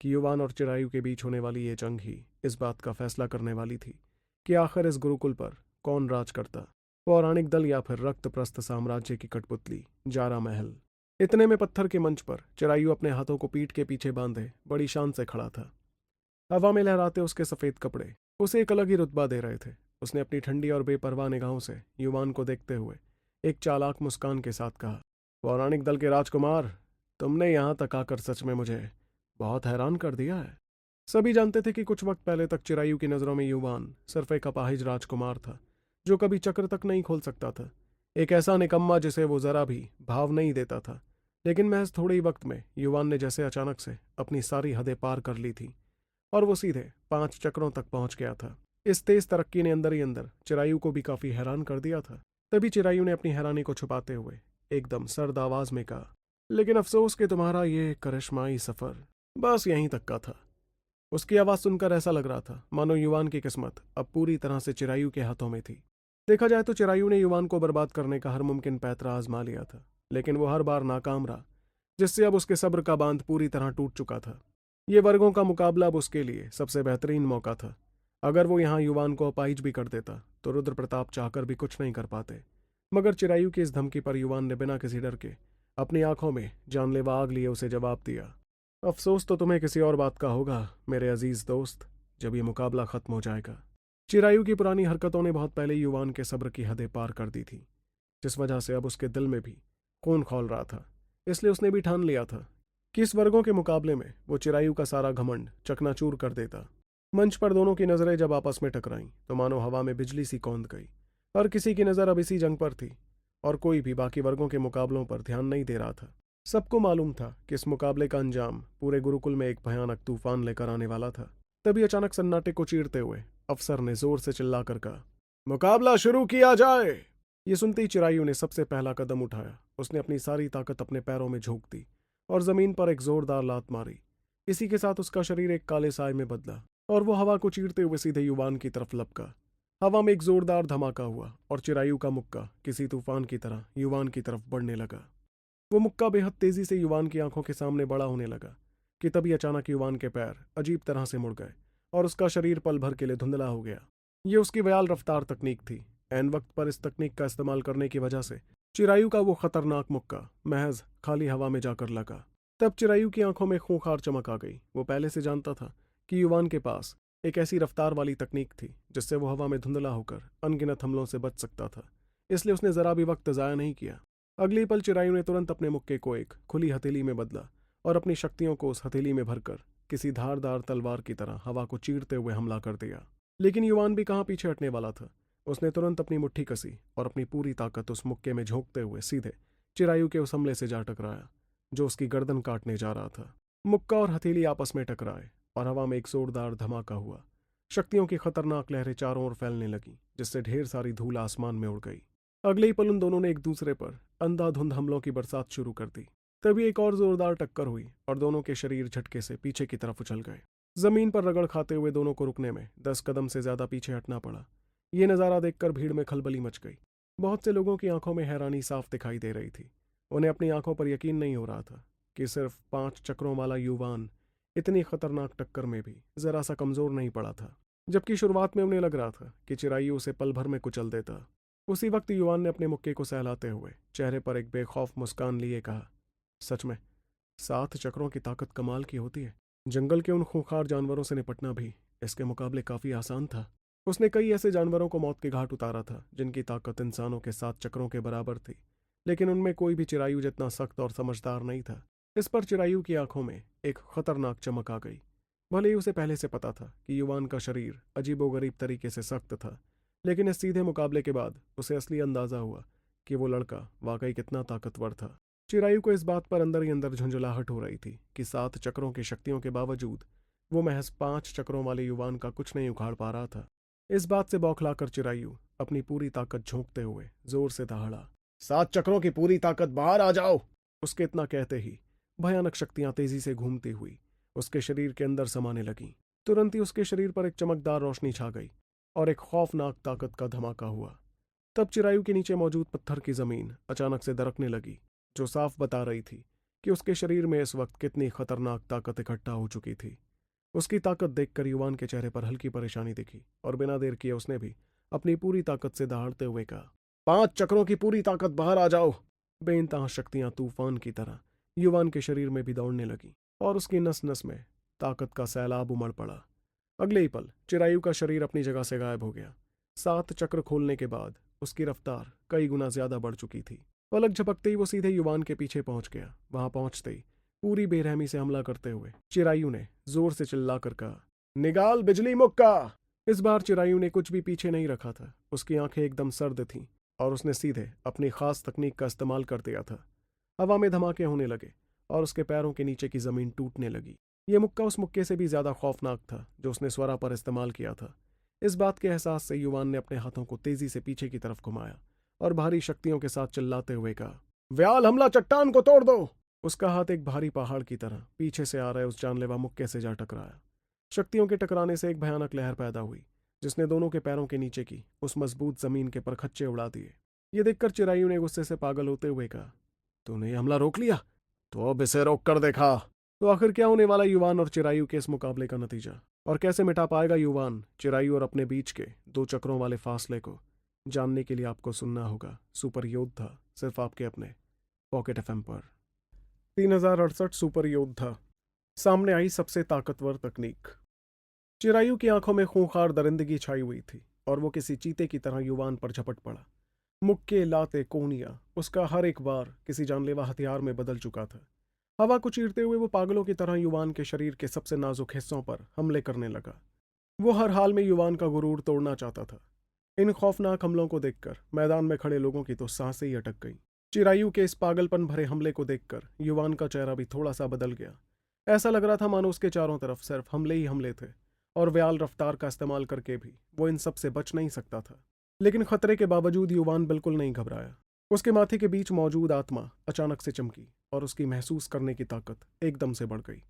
कि युवान और चिरायु के बीच होने वाली ये जंग ही इस बात का फैसला करने वाली थी कि आखिर इस गुरुकुल पर कौन राज करता, पौराणिक दल या फिर रक्तप्रस्थ साम्राज्य की कठपुतली जारा महल। इतने में पत्थर के मंच पर चिरायु अपने हाथों को पीठ के पीछे बांधे बड़ी शान से खड़ा था। हवा में लहराते उसके सफेद कपड़े उसे एक अलग ही रुतबा दे रहे थे। उसने अपनी ठंडी और बेपरवाह निगाहों से युवान को देखते हुए एक चालाक मुस्कान के साथ कहा, पौराणिक दल के राजकुमार, तुमने यहां तक आकर सच में मुझे बहुत हैरान कर दिया है। सभी जानते थे कि कुछ वक्त पहले तक चिरायु की नजरों में युवान सिर्फ एक अपाहिज राजकुमार था जो कभी चक्र तक नहीं खोल सकता था, एक ऐसा निकम्मा जिसे वो जरा भी भाव नहीं देता था। लेकिन महज थोड़े ही वक्त में युवान ने जैसे अचानक से अपनी सारी हदें पार कर ली थी और वो सीधे 5 चक्रों तक पहुंच गया था। इस तेज तरक्की ने अंदर ही अंदर चिरायु को भी काफी हैरान कर दिया था। तभी चिरायु ने अपनी हैरानी को छुपाते हुए एकदम सर्द आवाज में कहा, लेकिन अफसोस कि तुम्हारा ये करिश्माई सफर बस यहीं तक का था। उसकी आवाज सुनकर ऐसा लग रहा था मानो युवान की किस्मत अब पूरी तरह से चिरायु के हाथों में थी। देखा जाए तो चिरायु ने युवान को बर्बाद करने का हर मुमकिन पैतरा आजमा लिया था, लेकिन वो हर बार नाकाम रहा, जिससे अब उसके सब्र का बांध पूरी तरह टूट चुका था। ये वर्गों का मुकाबला अब उसके लिए सबसे बेहतरीन मौका था। अगर वो यहाँ युवान को अपाहिज भी कर देता तो रुद्र प्रताप चाहकर भी कुछ नहीं कर पाते। मगर चिरायु की इस धमकी पर युवान ने बिना किसी डर के अपनी आंखों में जानलेवा आग लिए उसे जवाब दिया, अफसोस तो तुम्हें किसी और बात का होगा मेरे अजीज दोस्त, जब ये मुकाबला खत्म हो जाएगा। चिरायु की पुरानी हरकतों ने बहुत पहले युवान के सब्र की हदें पार कर दी थी, जिस वजह से अब उसके दिल में भी खून खौल रहा था। इसलिए उसने भी ठान लिया था कि इस वर्गों के मुकाबले में वो चिरायु का सारा घमंड चकनाचूर कर देता। मंच पर दोनों की नजरें जब आपस में टकराईं तो मानो हवा में बिजली सी कौंध गई। हर किसी की नजर अब इसी जंग पर थी और कोई भी बाकी वर्गों के मुकाबलों पर ध्यान नहीं दे रहा था। सबको मालूम था कि इस मुकाबले का अंजाम पूरे गुरुकुल में एक भयानक तूफान लेकर आने वाला था। तभी अचानक सन्नाटे को चीरते हुए अफसर ने जोर से चिल्लाकर कहा, मुकाबला शुरू किया जाए। ये सुनते ही चिरायु ने सबसे पहला कदम उठाया। उसने अपनी सारी ताकत अपने पैरों में झोंक दी और जमीन पर एक जोरदार लात मारी। इसी के साथ उसका शरीर एक काले साए में बदला और वो हवा को चीरते हुए सीधे युवान की तरफ लपका। हवा में एक जोरदार धमाका हुआ और चिरायु का मुक्का किसी तूफान की तरह युवान की तरफ बढ़ने लगा। वो मुक्का बेहद तेजी से युवान की आंखों के सामने बड़ा होने लगा कि तभी अचानक युवान के पैर अजीब तरह से मुड़ गए और उसका शरीर पल भर के लिए धुंधला हो गया। ये उसकी व्याल रफ्तार तकनीक थी। ऐन वक्त पर इस तकनीक का इस्तेमाल करने की वजह से चिरायु का वो खतरनाक मुक्का महज खाली हवा में जाकर लगा। तब चिरायु की आंखों में खूंखार चमक आ गई। वो पहले से जानता था कि युवान के पास एक ऐसी रफ्तार वाली तकनीक थी जिससे वो हवा में धुंधला होकर अनगिनत हमलों से बच सकता था। इसलिए उसने जरा भी वक्त जाया नहीं किया। अगली पल चिरायु ने तुरंत अपने मुक्के को एक खुली हथेली में बदला और अपनी शक्तियों को उस हथेली में भरकर किसी धारदार तलवार की तरह हवा को चीरते हुए हमला कर दिया। लेकिन युवान भी कहाँ पीछे हटने वाला था। उसने तुरंत अपनी मुट्ठी कसी और अपनी पूरी ताकत उस मुक्के में झोंकते हुए सीधे चिरायु के उस हमले से जा टकराया जो उसकी गर्दन काटने जा रहा था। मुक्का और हथेली आपस में टकराए और हवा में एक जोरदार धमाका हुआ। शक्तियों की खतरनाक लहरें चारों ओर फैलने लगीं, जिससे ढेर सारी धूल आसमान में उड़ गई। अगले ही पल उन दोनों ने एक दूसरे पर अंधाधुंध हमलों की बरसात शुरू कर दी। तभी एक और जोरदार टक्कर हुई और दोनों के शरीर झटके से पीछे की तरफ उछल गए। जमीन पर रगड़ खाते हुए दोनों को रुकने में 10 कदम से ज्यादा पीछे हटना पड़ा। ये नजारा देखकर भीड़ में खलबली मच गई। बहुत से लोगों की आंखों में हैरानी साफ दिखाई दे रही थी। उन्हें अपनी आंखों पर यकीन नहीं हो रहा था कि सिर्फ 5 चक्रों वाला युवान इतनी खतरनाक टक्कर में भी जरा सा कमजोर नहीं पड़ा था, जबकि शुरुआत में उन्हें लग रहा था कि चिरायु उसे पल भर में कुचल देता। उसी वक्त युवान ने अपने मुक्के को सहलाते हुए चेहरे पर एक बेखौफ मुस्कान लिए कहा, सच में 7 चक्रों की ताकत कमाल की होती है। जंगल के उन खूंखार जानवरों से निपटना भी इसके मुकाबले काफी आसान था। उसने कई ऐसे जानवरों को मौत के घाट उतारा था जिनकी ताकत इंसानों के 7 चक्रों के बराबर थी, लेकिन उनमें कोई भी चिरायु जितना सख्त और समझदार नहीं था। इस पर चिरायु की आंखों में एक खतरनाक चमक आ गई। भले ही उसे पहले से पता था कि युवान का शरीर अजीबोगरीब तरीके से सख्त था, लेकिन इस सीधे मुकाबले के बाद उसे असली अंदाजा हुआ कि वो लड़का वाकई कितना ताकतवर था। चिरायु को इस बात पर अंदर ही अंदर झुंझुलाहट हो रही थी कि 7 चक्रों की शक्तियों के बावजूद वो महज 5 चक्रों वाले युवान का कुछ नहीं उखाड़ पा रहा था। इस बात से बौखलाकर चिरायु अपनी पूरी ताकत झोंकते हुए जोर से दहाड़ा, 7 चक्रों की पूरी ताकत बाहर आ जाओ। उसके इतना कहते ही भयानक शक्तियां तेजी से घूमती हुई उसके शरीर के अंदर समाने लगीं। तुरंत ही उसके शरीर पर एक चमकदार रोशनी छा गई और एक खौफनाक ताकत का धमाका हुआ। तब चिरायु के नीचे मौजूद पत्थर की जमीन अचानक से दरकने लगी, जो साफ बता रही थी कि उसके शरीर में इस वक्त कितनी खतरनाक ताकत इकट्ठा हो चुकी थी। उसकी ताकत देखकर युवान के चेहरे पर हल्की परेशानी दिखी और बिना देर किए उसने भी अपनी पूरी ताकत से दहाड़ते हुए कहा, 5 चक्रों की पूरी ताकत बाहर आ जाओ। बेइंतहा शक्तियां तूफान की तरह युवान के शरीर में भी दौड़ने लगी और उसकी नस नस में ताकत का सैलाब उमड़ पड़ा। अगले ही पल चिरायु का शरीर अपनी जगह से गायब हो गया। 7 चक्र खोलने के बाद उसकी रफ्तार कई गुना ज्यादा बढ़ चुकी थी। पलक झपकते ही वो सीधे युवान के पीछे पहुंच गया। वहां पहुंचते ही पूरी बेरहमी से हमला करते हुए चिरायु ने जोर से चिल्लाकर कहा, निगाल बिजली मुक्का। इस बार चिरायु ने कुछ भी पीछे नहीं रखा था। उसकी आंखें एकदम सर्द थीं और उसने सीधे अपनी खास तकनीक का इस्तेमाल कर दिया था। हवा में धमाके होने लगे और उसके पैरों के नीचे की जमीन टूटने लगी। ये मुक्का उस मुक्के से भी ज्यादा खौफनाक था जो उसने स्वरा पर इस्तेमाल किया था। इस बात के एहसास से युवान ने अपने हाथों को तेजी से पीछे की तरफ घुमाया और भारी शक्तियों के साथ चिल्लाते हुए कहा, व्याल हमला, चट्टान को तोड़ दो। उसका हाथ एक भारी पहाड़ की तरह पीछे से आ रहे उस जानलेवा मुक्के से जा टकराया। शक्तियों के टकराने से एक भयानक लहर पैदा हुई जिसने दोनों के पैरों के नीचे की उस मजबूत जमीन के परखच्चे उड़ा दिए। ये देखकर चिरायु ने गुस्से से पागल होते हुए कहा, तूने ये हमला रोक लिया, तो अब इसे रोक कर देखा। तो आखिर क्या होने वाला युवान और चिरायु के इस मुकाबले का नतीजा, और कैसे मिटा पाएगा युवान चिरायु और अपने बीच के 2 चक्रों वाले फासले को, जानने के लिए आपको सुनना होगा सुपर योद्धा, सिर्फ आपके अपने पॉकेट एफएम पर। 3068 सुपर योद्धा। सामने आई सबसे ताकतवर तकनीक। चिरायु की आंखों में खूंखार दरिंदगी छाई हुई थी और वो किसी चीते की तरह युवान पर झपट पड़ा। मुक्के, लाते, कोनिया, उसका हर एक वार किसी जानलेवा हथियार में बदल चुका था। हवा को चीरते हुए वो पागलों की तरह युवान के शरीर के सबसे नाजुक हिस्सों पर हमले करने लगा। वो हर हाल में युवान का गुरूर तोड़ना चाहता था। इन खौफनाक हमलों को देखकर मैदान में खड़े लोगों की तो सांसें ही अटक गईं। चिरायु के इस पागलपन भरे हमले को देखकर युवान का चेहरा भी थोड़ा सा बदल गया। ऐसा लग रहा था मानो उसके चारों तरफ सिर्फ हमले ही हमले थे और व्याल रफ्तार का इस्तेमाल करके भी वो इन सब से बच नहीं सकता था। लेकिन खतरे के बावजूद युवान बिल्कुल नहीं घबराया। उसके माथे के बीच मौजूद आत्मा अचानक से चमकी और उसकी महसूस करने की ताकत एकदम से बढ़ गई।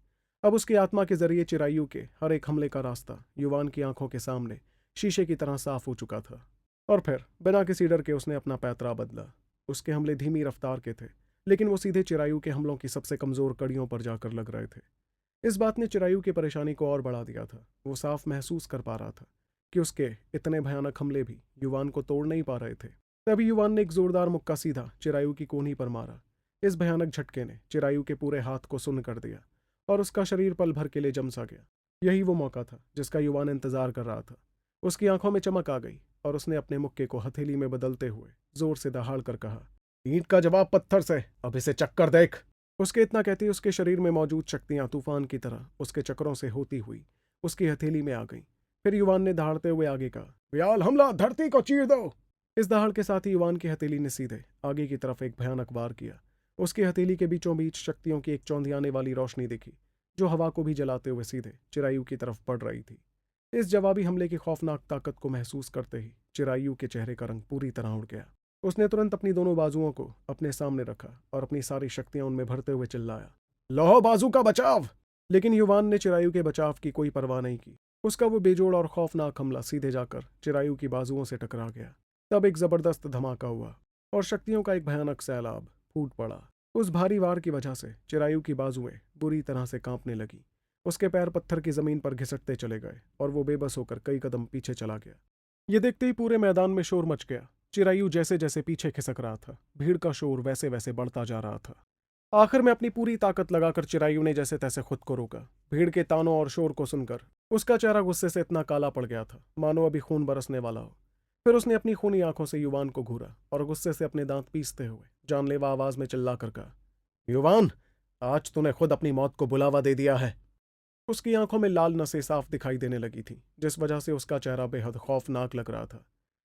अब उसकी आत्मा के जरिए चिरायु के हर एक हमले का रास्ता युवान की आंखों के सामने शीशे की तरह साफ हो चुका था। और फिर बिना किसी डर के उसने अपना पैतरा बदला। उसके हमले धीमी रफ्तार के थे, लेकिन वो सीधे चिरायु के हमलों की सबसे कमजोर कड़ियों पर जाकर लग रहे थे। इस बात ने चिरायु की परेशानी को और बढ़ा दिया था। वो साफ महसूस कर पा रहा था कि उसके इतने भयानक हमले भी युवान को तोड़ नहीं पा रहे थे। तभी युवान ने एक जोरदार मुक्का सीधा चिरायु की कोहनी पर मारा। इस भयानक झटके ने चिरायु के पूरे हाथ को सुन्न कर दिया और उसका शरीर पल भर के लिए जम सा गया। यही वो मौका था जिसका युवान इंतजार कर रहा था। उसकी आंखों में चमक आ गई और उसने अपने मुक्के को हथेली में बदलते हुए जोर से दहाड़ कर कहा, ईंट का जवाब पत्थर से, अब इसे चक्कर देख। उसके इतना कहते ही उसके शरीर में मौजूद शक्तियां तूफान की तरह उसके चक्रों से होती हुई उसकी हथेली में आ गईं। फिर युवान ने दहाड़ते हुए आगे कहा, व्याल हमला, धरती को चीर दो। इस दहाड़ के साथ ही युवान की हथेली ने सीधे आगे की तरफ एक भयानक वार किया। उसकी हथेली के बीचों बीच शक्तियों की एक चौंधियाने वाली रोशनी दिखी जो हवा को भी जलाते हुए सीधे चिरायु की तरफ पड़ रही थी। इस जवाबी हमले की खौफनाक ताकत को महसूस करते ही चिरायु के चेहरे का रंग पूरी तरह उड़ गया। उसने तुरंत अपनी दोनों बाजुओं को अपने सामने रखा और अपनी सारी शक्तियां उनमें भरते हुए चिल्लाया, लो बाजू का बचाव। लेकिन युवान ने चिरायु के बचाव की कोई परवाह नहीं की। उसका वो बेजोड़ और खौफनाक हमला सीधे जाकर चिरायु की बाजुओं से टकरा गया। तब एक जबरदस्त धमाका हुआ और शक्तियों का एक भयानक सैलाब फूट पड़ा। उस भारी वार की वजह से चिरायु की बाजुएं बुरी तरह से कांपने लगी। उसके पैर पत्थर की जमीन पर घिसटते चले गए और वो बेबस होकर कई कदम पीछे चला गया। ये देखते ही पूरे मैदान में शोर मच गया। चिरायु जैसे जैसे पीछे खिसक रहा था, भीड़ का शोर वैसे वैसे बढ़ता जा रहा था। आखिर में अपनी पूरी ताकत लगाकर चिरायु ने जैसे तैसे खुद को रोका। भीड़ के तानों और शोर को सुनकर उसका चेहरा गुस्से से इतना काला पड़ गया था मानो अभी खून बरसने वाला हो। फिर उसने अपनी खूनी आंखों से युवान को घूरा और गुस्से से अपने दांत पीसते हुए जानलेवा आवाज में चिल्ला कर कहा, युवान, आज तूने खुद अपनी मौत को बुलावा दे दिया है। उसकी आंखों में लाल नसें साफ दिखाई देने लगी थी, जिस वजह से उसका चेहरा बेहद खौफनाक लग रहा था।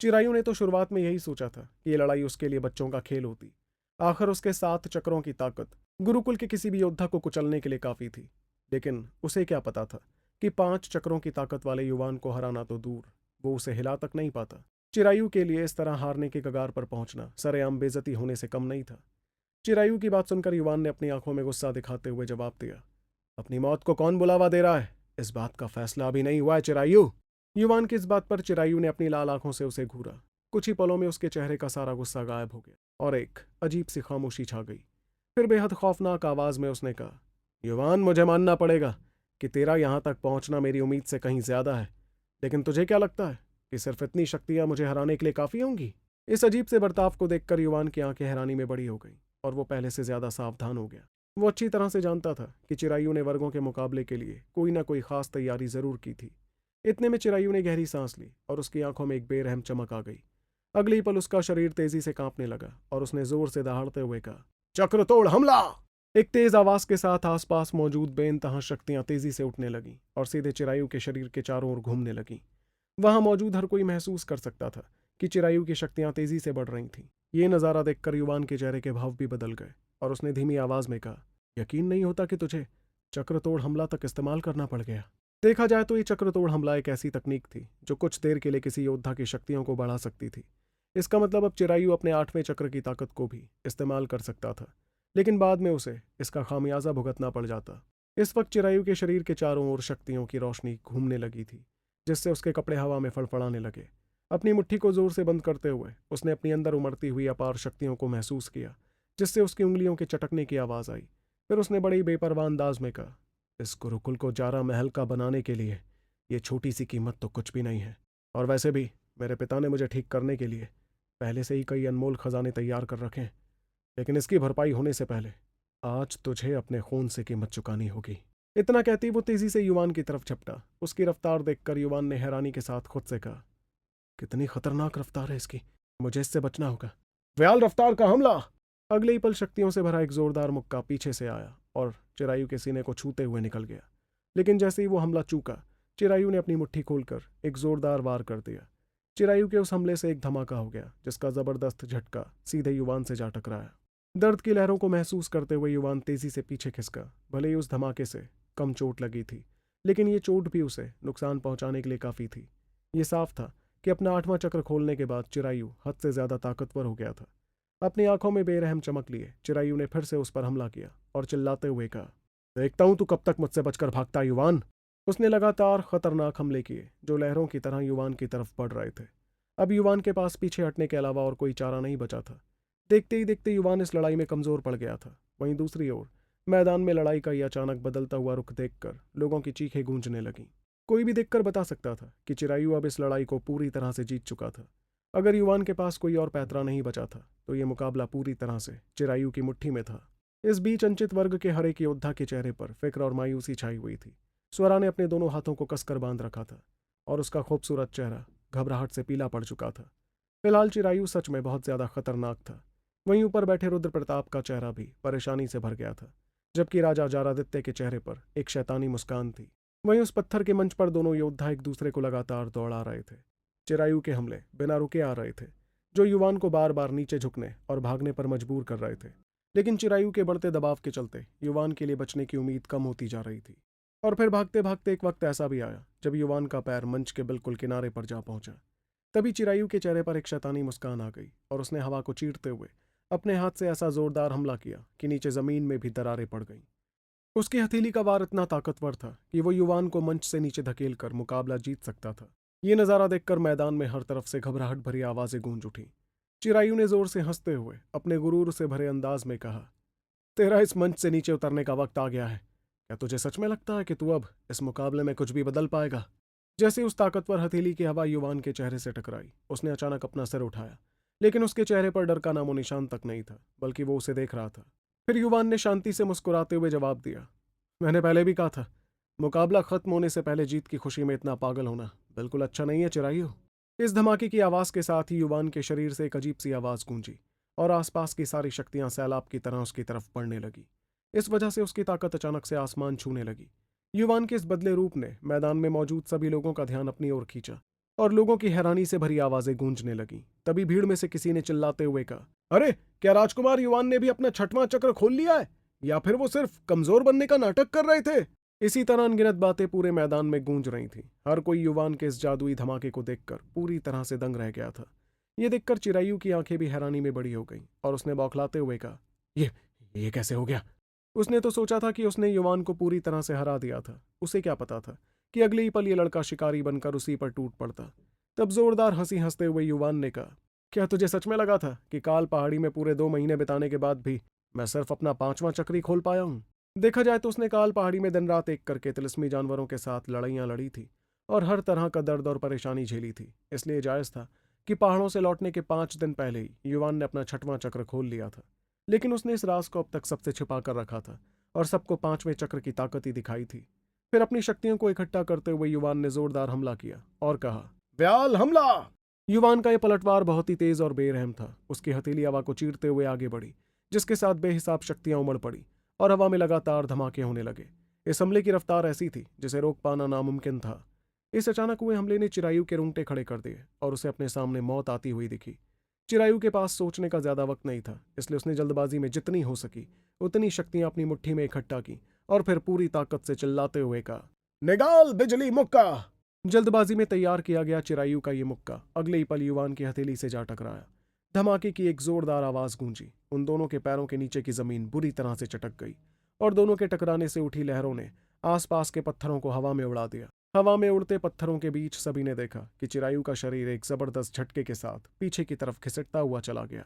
चिरायु ने तो शुरुआत में यही सोचा था कि ये लड़ाई उसके लिए बच्चों का खेल होती। आखिर उसके 7 चक्रों की ताकत गुरुकुल के किसी भी योद्धा को कुचलने के लिए काफी थी। लेकिन उसे क्या पता था कि 5 चक्रों की ताकत वाले युवान को हराना तो दूर, वो उसे हिला तक नहीं पाता। चिरायु के लिए इस तरह हारने के कगार पर पहुंचना सरेआम बेइज्जती होने से कम नहीं था। चिरायु की बात सुनकर युवान ने अपनी आंखों में गुस्सा दिखाते हुए जवाब दिया, अपनी मौत को कौन बुलावा दे रहा है? इस बात का फैसला अभी नहीं हुआ है चिरायु। युवान की इस बात पर चिरायु ने अपनी लाल आंखों से उसे घूरा। कुछ ही पलों में उसके चेहरे का सारा गुस्सा गायब हो गया और एक अजीब सी खामोशी छा गई। फिर बेहद खौफनाक आवाज में उसने कहा, युवान, मुझे मानना पड़ेगा कि तेरा यहां तक पहुंचना मेरी उम्मीद से कहीं ज्यादा है, लेकिन तुझे क्या लगता है कि सिर्फ इतनी शक्तियां मुझे हराने के लिए काफी होंगी? इस अजीब से बर्ताव को देखकर युवान की आंखें हैरानी में बड़ी हो गई और वो पहले से ज्यादा सावधान हो गया। वो अच्छी तरह से जानता था कि चिरायु ने वर्गों के मुकाबले के लिए कोई ना कोई खास तैयारी जरूर की थी। इतने में चिरायु ने गहरी सांस ली और उसकी आंखों में एक बेरहम चमक आ गई। अगली पल उसका शरीर तेजी से कांपने लगा और उसने जोर से दहाड़ते हुए कहा, चक्रतोड़ हमला! एक तेज आवाज के साथ आसपास मौजूद बेइंतहा शक्तियां तेजी से उठने लगीं और सीधे चिरायु के शरीर के चारों ओर घूमने लगीं। वहां मौजूद हर कोई महसूस कर सकता था कि चिरायु की शक्तियां तेजी से बढ़ रही थीं। ये नजारा देखकर युवान के चेहरे के भाव भी बदल गए और उसने धीमी आवाज में कहा, यकीन नहीं होता कि तुझे चक्रतोड़ हमला तक इस्तेमाल करना पड़ गया। देखा जाए तो ये चक्रतोड़ हमला एक ऐसी तकनीक थी जो कुछ देर के लिए किसी योद्धा की शक्तियों को बढ़ा सकती थी। इसका मतलब अब चिरायु अपने 8वें चक्र की ताकत को भी इस्तेमाल कर सकता था, लेकिन बाद में उसे इसका खामियाजा भुगतना पड़ जाता। इस वक्त चिरायु के शरीर के चारों ओर शक्तियों की रोशनी घूमने लगी थी, जिससे उसके कपड़े हवा में फड़फड़ाने लगे। अपनी मुट्ठी को जोर से बंद करते हुए उसने अपनी अंदर उमड़ती हुई अपार शक्तियों को महसूस किया, जिससे उसकी उंगलियों के चटकने की आवाज आई। फिर उसने बड़ी बेपरवाह अंदाज में कहा, इस गुरुकुल को जारा महल का बनाने के लिए ये छोटी सी कीमत तो कुछ भी नहीं है, और वैसे भी मेरे पिता ने मुझे ठीक करने के लिए पहले से ही कई अनमोल खजाने तैयार कर रखे हैं, लेकिन इसकी भरपाई होने से पहले आज तुझे अपने खून से कीमत चुकानी होगी। इतना कहती वो तेजी से युवान की तरफ झपटा। उसकी रफ्तार देखकर युवान ने हैरानी के साथ खुद से कहा, कितनी खतरनाक रफ्तार है इसकी, मुझे इससे बचना होगा। व्याल रफ्तार का हमला! अगले ही पल शक्तियों से भरा एक जोरदार मुक्का पीछे से आया और चिरायु के सीने को छूते हुए निकल गया। लेकिन जैसे ही वो हमला चूका, चिरायु ने अपनी मुट्ठी खोलकर एक जोरदार वार कर दिया। चिरायु के उस हमले से एक धमाका हो गया, जिसका जबरदस्त झटका सीधे युवान से जा टकराया। दर्द की लहरों को महसूस करते हुए युवान तेजी से पीछे खिसका। भले ही उस धमाके से कम चोट लगी थी, लेकिन ये चोट भी उसे नुकसान पहुंचाने के लिए काफी थी। ये साफ था कि अपना 8वां चक्र खोलने के बाद चिरायु हद से ज्यादा ताकतवर हो गया था। अपनी आंखों में बेरहम चमक लिए चिरायु ने फिर से उस पर हमला किया और चिल्लाते हुए कहा, देखता हूं तू कब तक मुझसे बचकर भागता युवान। उसने लगातार खतरनाक हमले किए जो लहरों की तरह युवान की तरफ बढ़ रहे थे। अब युवान के पास पीछे हटने के अलावा और कोई चारा नहीं बचा था। देखते ही देखते युवान इस लड़ाई में कमजोर पड़ गया था। वहीं दूसरी ओर मैदान में लड़ाई का यह अचानक बदलता हुआ रुख देखकर लोगों की चीखें गूंजने लगीं। कोई भी देखकर बता सकता था कि चिरायु अब इस लड़ाई को पूरी तरह से जीत चुका था। अगर युवान के पास कोई और पैतरा नहीं बचा था तो यह मुकाबला पूरी तरह से चिरायु की मुट्ठी में था। इस बीच अंचित वर्ग के हर एक योद्धा के चेहरे पर फिक्र और मायूसी छाई हुई थी। स्वरा ने अपने दोनों हाथों को कसकर बांध रखा था और उसका खूबसूरत चेहरा घबराहट से पीला पड़ चुका था। फिलहाल चिरायु सच में बहुत ज्यादा खतरनाक था। वहीं ऊपर बैठे रुद्र प्रताप का चेहरा भी परेशानी से भर गया था, जबकि राजा जारादित्य के चेहरे पर एक शैतानी मुस्कान थी। वहीं उस पत्थर के मंच पर दोनों योद्धा एक दूसरे को लगातार दौड़ा रहे थे। चिरायु के हमले बिना रुके आ रहे थे, जो युवान को बार बार नीचे झुकने और भागने पर मजबूर कर रहे थे। लेकिन चिरायु के बढ़ते दबाव के चलते युवान के लिए बचने की उम्मीद कम होती जा रही थी। और फिर भागते भागते एक वक्त ऐसा भी आया जब युवान का पैर मंच के बिल्कुल किनारे पर जा पहुंचा। तभी चिरायु के चेहरे पर एक शैतानी मुस्कान आ गई और उसने हवा को चीरते हुए अपने हाथ से ऐसा जोरदार हमला किया कि नीचे जमीन में भी दरारें पड़ गईं। उसकी हथेली का वार इतना ताकतवर था कि वो युवान को मंच से नीचे धकेल कर मुकाबला जीत सकता था। ये नजारा देखकर मैदान में हर तरफ से घबराहट भरी आवाजें गूंज उठी। चिरायु ने जोर से हंसते हुए अपने गुरूर से भरे अंदाज में कहा, तेरा इस मंच से नीचे उतरने का वक्त आ गया है। क्या तुझे सच में लगता है कि तू अब इस मुकाबले में कुछ भी बदल पाएगा? जैसे उस ताकतवर हथेली की हवा युवान के चेहरे से टकराई, उसने अचानक अपना सिर उठाया, लेकिन उसके चेहरे पर डर का नामो निशान तक नहीं था, बल्कि वो उसे देख रहा था। फिर युवान ने शांति से मुस्कुराते हुए जवाब दिया, मैंने पहले भी कहा था, मुकाबला खत्म होने से पहले जीत की खुशी में इतना पागल होना बिल्कुल अच्छा नहीं है चिरायु। इस धमाके की आवाज के साथ ही युवान के शरीर से एक अजीब सी आवाज गूंजी और आसपास की सारी शक्तियां सैलाब की तरह उसकी तरफ बढ़ने लगी। इस वजह से उसकी ताकत अचानक से आसमान छूने लगी। युवान के इस बदले रूप ने मैदान में मौजूद सभी लोगों का ध्यान अपनी ओर खींचा और लोगों की हैरानी से भरी आवाजें गूंजने लगीं। तभी भीड़ में से किसी ने चिल्लाते हुए कहा, अरे क्या राजकुमार युवान ने भी अपना 6वां चक्र खोल लिया है, या फिर वो सिर्फ कमजोर बनने का नाटक कर रहे थे? इसी तरह अनगिनत बातें पूरे मैदान में गूंज रही थीं। हर कोई युवान के इस जादुई धमाके को देखकर पूरी तरह से दंग रह गया था। ये देखकर चिरायु की आंखें भी हैरानी में बड़ी हो गईं और उसने बौखलाते हुए कहा, ये ये कैसे हो गया? उसने तो सोचा था कि उसने युवान को पूरी तरह से हरा दिया था। उसे क्या पता था कि अगले ही पल ये लड़का शिकारी बनकर उसी पर टूट पड़ता। तब जोरदार हंसी हंसते हुए युवान ने कहा, क्या तुझे सच में लगा था कि काल पहाड़ी में पूरे 2 महीने बिताने के बाद भी मैं सिर्फ अपना 5वां चक्र ही खोल पाया हूं? देखा जाए तो उसने काल पहाड़ी में दिन रात एक करके तिलिस्मी जानवरों के साथ लड़ाइयां लड़ी थी और हर तरह का दर्द और परेशानी झेली थी। इसलिए जायज था कि पहाड़ों से लौटने के 5 दिन पहले ही युवान ने अपना 6वां चक्र खोल लिया था। लेकिन उसने इस राज को अब तक सबसे छिपा कर रखा था और सबको 5वें चक्र की ताकत ही दिखाई थी। फिर अपनी शक्तियों को इकट्ठा करते हुए युवान ने जोरदार हमला किया और कहा, व्याल हमला! युवान का यह पलटवार बहुत ही तेज और बेरहम था। उसकी हथेली हवा को चीरते हुए आगे बढ़ी, जिसके साथ बेहिसाब शक्तियां उमड़ पड़ी और हवा में लगातार धमाके होने लगे। इस हमले की रफ्तार ऐसी थी जिसे रोक पाना नामुमकिन था। इस अचानक हुए हमले ने चिरायु के रोंगटे खड़े कर दिए और उसे अपने सामने मौत आती हुई दिखी। चिरायु के पास सोचने का ज्यादा वक्त नहीं था, इसलिए उसने जल्दबाजी में जितनी हो सकी उतनी शक्तियां अपनी मुट्ठी में इकट्ठा की और फिर पूरी ताकत से चिल्लाते हुए कहा, निगाल बिजली मुक्का! जल्दबाजी में तैयार किया गया चिरायु का ये मुक्का अगले ही पल युवान की हथेली से जा टकराया। धमाके की एक जोरदार आवाज गूंजी। उन दोनों के पैरों के नीचे की जमीन बुरी तरह से चटक गई और दोनों के टकराने से उठी लहरों ने आसपास के पत्थरों को हवा में उड़ा दिया। हवा में उड़ते पत्थरों के बीच सभी ने देखा कि चिरायु का शरीर एक जबरदस्त झटके के साथ पीछे की तरफ खिसकता हुआ चला गया।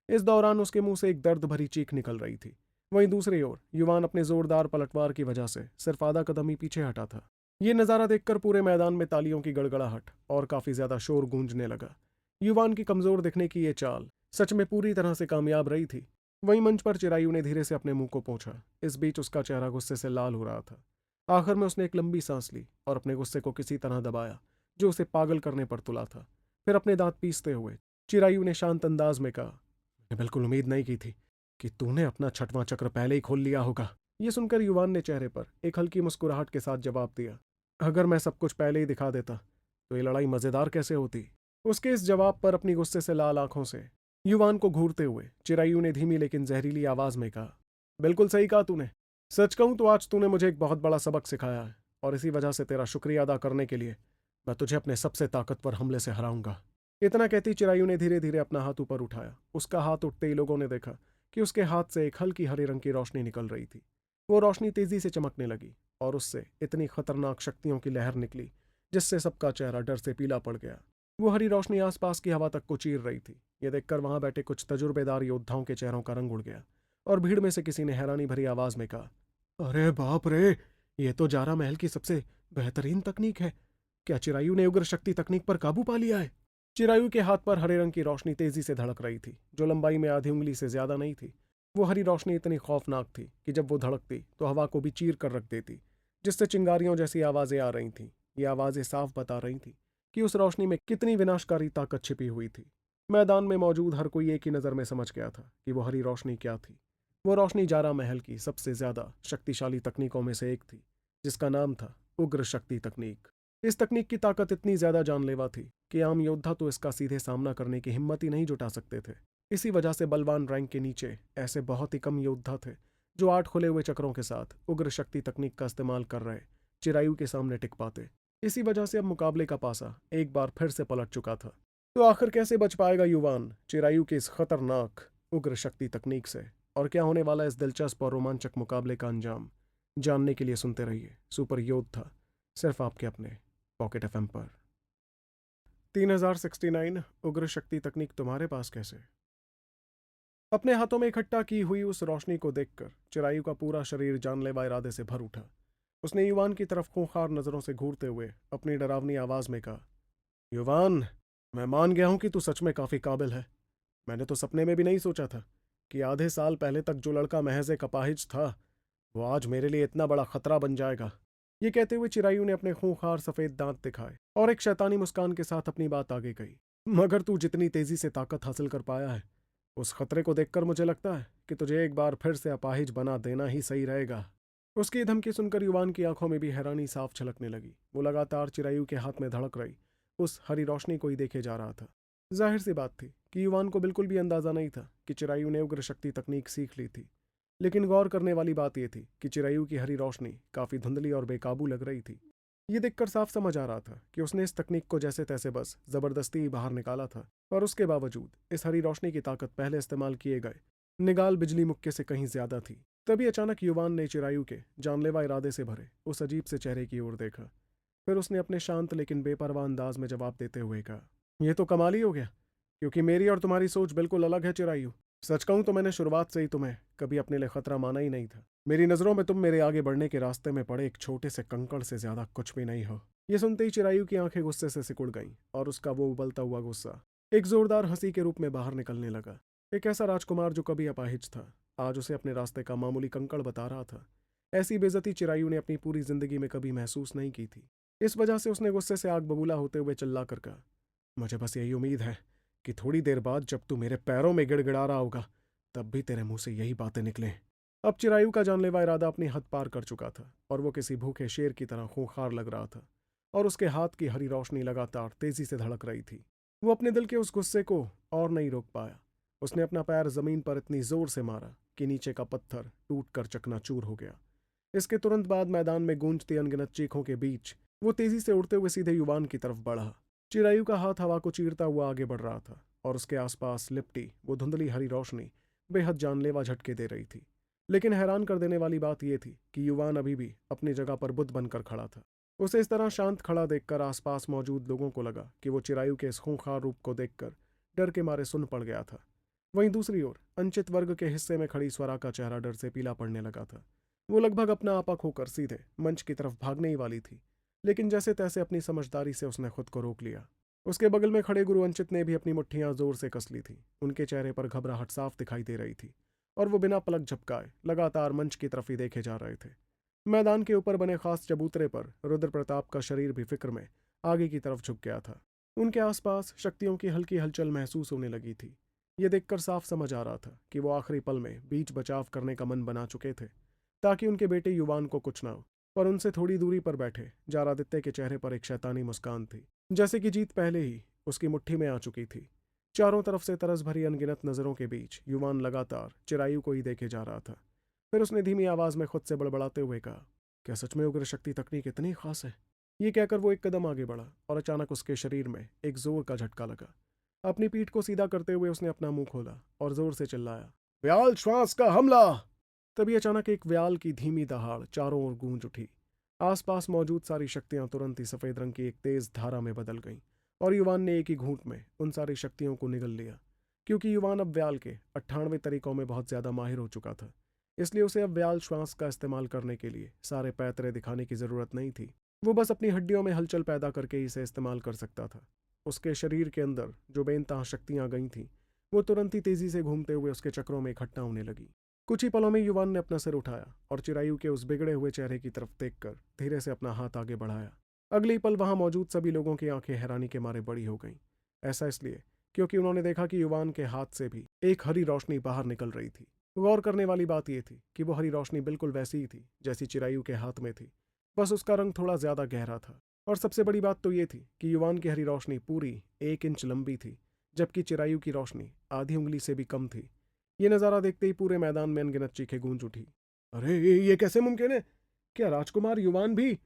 इस दौरान उसके मुंह से एक दर्द भरी चीख निकल रही थी। वहीं दूसरी ओर युवान अपने जोरदार पलटवार की वजह से सिर्फ आधा कदम ही पीछे हटा था। ये नजारा देखकर पूरे मैदान में तालियों की गड़गड़ाहट और काफी ज्यादा शोर गूंजने लगा। युवान की कमजोर दिखने की ये चाल सच में पूरी तरह से कामयाब रही थी। वहीं मंच पर चिरायु ने धीरे से अपने मुंह को पोंछा। इस बीच उसका चेहरा गुस्से से लाल हो रहा था। आखिर में उसने एक लंबी सांस ली और अपने गुस्से को किसी तरह दबाया जो उसे पागल करने पर तुला था। फिर अपने दांत पीसते हुए चिरायु ने शांत अंदाज में कहा, मैंने बिल्कुल उम्मीद नहीं की थी कि तूने अपना 6वां चक्र पहले ही खोल लिया होगा। यह सुनकर युवान ने चेहरे पर एक हल्की मुस्कुराहट के साथ जवाब दिया, अगर मैं सब कुछ पहले ही दिखा देता तो ये लड़ाई मजेदार कैसे होती? उसके इस जवाब पर अपनी गुस्से से लाल आंखों से युवान को घूरते हुए चिरायु ने धीमी लेकिन जहरीली आवाज में कहा, बिल्कुल सही कहा तूने। सच कहूं तो आज तूने मुझे एक बहुत बड़ा सबक सिखाया है और इसी वजह से तेरा शुक्रिया अदा करने के लिए मैं तुझे अपने सबसे ताकतवर हमले से हराऊंगा। इतना कहती चिरायु ने धीरे धीरे अपना हाथ ऊपर उठाया। उसका हाथ उठते ही लोगों ने देखा कि उसके हाथ से एक हल्की हरे रंग की रोशनी निकल रही थी। वो रोशनी तेजी से चमकने लगी और उससे इतनी खतरनाक शक्तियों की लहर निकली जिससे सबका चेहरा डर से पीला पड़ गया। वो हरी रोशनी आसपास की हवा तक को चीर रही थी। यह देखकर वहां बैठे कुछ तजुर्बेदार योद्धाओं के चेहरों का रंग उड़ गया और भीड़ में से किसी ने हैरानी भरी आवाज में कहा, अरे बाप रे, ये तो जारा महल की सबसे बेहतरीन तकनीक है। क्या चिरायु ने उग्र शक्ति तकनीक पर काबू पा लिया है? चिरायु के हाथ पर हरे रंग की रोशनी तेजी से धड़क रही थी, जो लंबाई में आधी उंगली से ज्यादा नहीं थी। वो हरी रोशनी इतनी खौफनाक थी कि जब वो धड़कती तो हवा को भी चीर कर रख देती, जिससे चिंगारियों जैसी आवाजें आ रही थीं। ये आवाजें साफ बता रही थीं कि उस रोशनी में कितनी विनाशकारी ताकत छिपी हुई थी। मैदान में मौजूद हर कोई एक ही नज़र में समझ गया था कि वो हरी रोशनी क्या थी। वो रोशनी जारा महल की सबसे ज्यादा शक्तिशाली तकनीकों में से एक थी, जिसका नाम था उग्र शक्ति तकनीक। इस तकनीक की ताकत इतनी ज्यादा जानलेवा थी कि आम योद्धा तो इसका सीधे सामना करने की हिम्मत ही नहीं जुटा सकते थे। इसी वजह से बलवान रैंक के नीचे ऐसे बहुत ही कम योद्धा थे जो 8 खुले हुए चक्रों के साथ उग्र शक्ति तकनीक का इस्तेमाल कर रहे चिरायु के सामने टिक पाते। इसी वजह से अब मुकाबले का पासा एक बार फिर से पलट चुका था। तो आखिर कैसे बच पाएगा युवान चिरायु की इस खतरनाक उग्र शक्ति तकनीक से, और क्या होने वाला इस दिलचस्प और रोमांचक मुकाबले का अंजाम जानने के लिए सुनते रहिए सुपर योद्धा, सिर्फ आपके अपने पॉकेट एफएम पर। 3069 उग्र शक्ति तकनीक तुम्हारे पास कैसे? अपने हाथों में इकट्ठा की हुई उस रोशनी को देखकर चिरायु का पूरा शरीर जानलेवा इरादे से भर उठा। उसने युवान की तरफ खूंखार नजरों से घूरते हुए अपनी डरावनी आवाज में कहा, युवान, मैं मान गया हूं कि तू सच में काफी काबिल है। मैंने तो सपने में भी नहीं सोचा था कि आधे साल पहले तक जो लड़का महज एक अपाहिज था वो आज मेरे लिए इतना बड़ा खतरा बन जाएगा। ये कहते हुए चिरायु ने अपने खूंखार सफेद दांत दिखाए और एक शैतानी मुस्कान के साथ अपनी बात आगे कही, मगर तू जितनी तेजी से ताकत हासिल कर पाया है उस खतरे को देखकर मुझे लगता है कि तुझे एक बार फिर से अपाहिज बना देना ही सही रहेगा। उसकी धमकी सुनकर युवान की आंखों में भी हैरानी साफ छलकने लगी। वो लगातार चिरायु के हाथ में धड़क रही उस हरी रोशनी को ही देखे जा रहा था। जाहिर सी बात थी कि युवान को बिल्कुल भी अंदाजा नहीं था कि चिरायु ने उग्र शक्ति तकनीक सीख ली थी। लेकिन गौर करने वाली बात यह थी कि चिरायु की हरी रोशनी काफी धुंधली और बेकाबू लग रही थी। ये देखकर साफ समझ आ रहा था कि उसने इस तकनीक को जैसे तैसे बस जबरदस्ती ही बाहर निकाला था, और उसके बावजूद इस हरी रोशनी की ताकत पहले इस्तेमाल किए गए निगाल बिजली मुक्के से कहीं ज्यादा थी। तभी अचानक युवान ने चिरायु के जानलेवा इरादे से भरे उस अजीब से चेहरे की ओर देखा। फिर उसने अपने शांत लेकिन बेपरवाह अंदाज में जवाब देते हुए कहा, यह तो कमाल ही हो गया, क्योंकि मेरी और तुम्हारी सोच बिल्कुल अलग है चिरायु। सच कहूं तो मैंने शुरुआत से ही तुम्हें कभी अपने लिए खतरा माना ही नहीं था। मेरी नजरों में तुम मेरे आगे बढ़ने के रास्ते में पड़े एक छोटे से कंकड़ से ज्यादा कुछ भी नहीं हो। ये सुनते ही चिरायु की आंखें गुस्से से सिकुड़ गईं और उसका वो उबलता हुआ गुस्सा एक जोरदार हंसी के रूप में बाहर निकलने लगा। एक ऐसा राजकुमार जो कभी अपाहिज था, आज उसे अपने रास्ते का मामूली कंकड़ बता रहा था। ऐसी बेइज्जती चिरायु ने अपनी पूरी जिंदगी में कभी महसूस नहीं की थी। इस वजह से उसने गुस्से से आग बबूला होते हुए चिल्ला कर कहा, मुझे बस यही उम्मीद है कि थोड़ी देर बाद जब तू मेरे पैरों में गिड़गिड़ा रहा होगा तब भी तेरे मुंह से यही बातें निकलें। अब चिरायु का जानलेवा इरादा अपनी हद पार कर चुका था और वो किसी भूखे शेर की तरह खूंखार लग रहा था, और उसके हाथ की हरी रोशनी लगातार तेजी से धड़क रही थी। वो अपने दिल के उस गुस्से को और नहीं रोक पाया। उसने अपना पैर जमीन पर इतनी जोर से मारा कि नीचे का पत्थर टूटकर चकनाचूर हो गया। इसके तुरंत बाद मैदान में गूंजती अनगिनत चीखों के बीच वो तेजी से उड़ते हुए सीधे युवान की तरफ बढ़ा। चिरायु का हाथ हवा को चीरता हुआ आगे बढ़ रहा था और उसके आसपास लिपटी वो धुंधली हरी रोशनी बेहद जानलेवा झटके दे रही थी। लेकिन हैरान कर देने वाली बात यह थी कि युवान अभी भी अपनी जगह पर बुद्ध बनकर खड़ा था। उसे इस तरह शांत खड़ा देखकर आसपास मौजूद लोगों को लगा कि वो चिरायु के इस खूंखार रूप को देखकर डर के मारे सुन पड़ गया था। वहीं दूसरी ओर अंचित वर्ग के हिस्से में खड़ी स्वरा का चेहरा डर से पीला पड़ने लगा था। वो लगभग अपना आपा खोकर सीधे मंच की तरफ भागने ही वाली थी, लेकिन जैसे तैसे अपनी समझदारी से उसने खुद को रोक लिया। उसके बगल में खड़े गुरु अंचित ने भी अपनी मुट्ठियां जोर से कस ली थी। उनके चेहरे पर घबराहट साफ दिखाई दे रही थी और वो बिना पलक झपकाए लगातार मंच की तरफ ही देखे जा रहे थे। मैदान के ऊपर बने खास चबूतरे पर रुद्र प्रताप का शरीर भी फिक्र में आगे की तरफ झुक गया था। उनके आसपास शक्तियों की हल्की हलचल महसूस होने लगी थी। ये देखकर साफ समझ आ रहा था कि वो आखिरी पल में बीच बचाव करने का मन बना चुके थे ताकि उनके बेटे युवान को कुछ ना हो। पर उनसे थोड़ी दूरी पर बैठे जारादित्य के चेहरे पर एक शैतानी मुस्कान थी, जैसे कि जीत पहले ही उसकी मुट्ठी में आ चुकी थी। चारों तरफ से तरस भरी अनगिनत नजरों के बीच युवान लगातार चिरायु को ही देखे जा रहा था। फिर उसने धीमी आवाज में खुद से बड़बड़ाते हुए कहा, क्या सच में उग्र शक्ति तकनीक इतनी खास है? ये कहकर वो एक कदम आगे बढ़ा और अचानक उसके शरीर में एक जोर का झटका लगा। अपनी पीठ को सीधा करते हुए उसने अपना मुंह खोला और जोर से चिल्लाया, व्याल श्वास का हमला। तभी अचानक एक व्याल की धीमी दहाड़ चारों ओर गूंज उठी। आसपास मौजूद सारी शक्तियां तुरंत ही सफेद रंग की एक तेज धारा में बदल गईं और युवान ने एक ही घूंट में उन सारी शक्तियों को निगल लिया। क्योंकि युवान अब व्याल के 98 तरीकों में बहुत ज्यादा माहिर हो चुका था, इसलिए उसे अब व्याल श्वास का इस्तेमाल करने के लिए सारे पैतरे दिखाने की जरूरत नहीं थी। वो बस अपनी हड्डियों में हलचल पैदा करके इसे इस्तेमाल कर सकता था। उसके शरीर के अंदर जो बेनतहा शक्तियां गई थीं वो तुरंत ही तेजी से घूमते हुए उसके चक्रों में इकट्ठा होने लगी। कुछ ही पलों में युवान ने अपना सिर उठाया और चिरायु के उस बिगड़े हुए चेहरे की तरफ देखकर धीरे से अपना हाथ आगे बढ़ाया। अगली पल वहां मौजूद सभी लोगों की आंखें हैरानी के मारे बड़ी हो गईं। ऐसा इसलिए क्योंकि उन्होंने देखा कि युवान के हाथ से भी एक हरी रोशनी बाहर निकल रही थी। गौर करने वाली बात यह थी कि वो हरी रोशनी बिल्कुल वैसी ही थी जैसी चिरायु के हाथ में थी, बस उसका रंग थोड़ा ज्यादा गहरा था। और सबसे बड़ी बात तो ये थी कि युवान की हरी रोशनी पूरी 1 इंच लंबी थी, जबकि चिरायु की रोशनी आधी उंगली से भी कम थी। ये नज़ारा देखते ही पूरे मैदान में अनगिनत चीखें गूंज उठी। अरे ये कैसे मुमकिन है? क्या राजकुमार युवान भी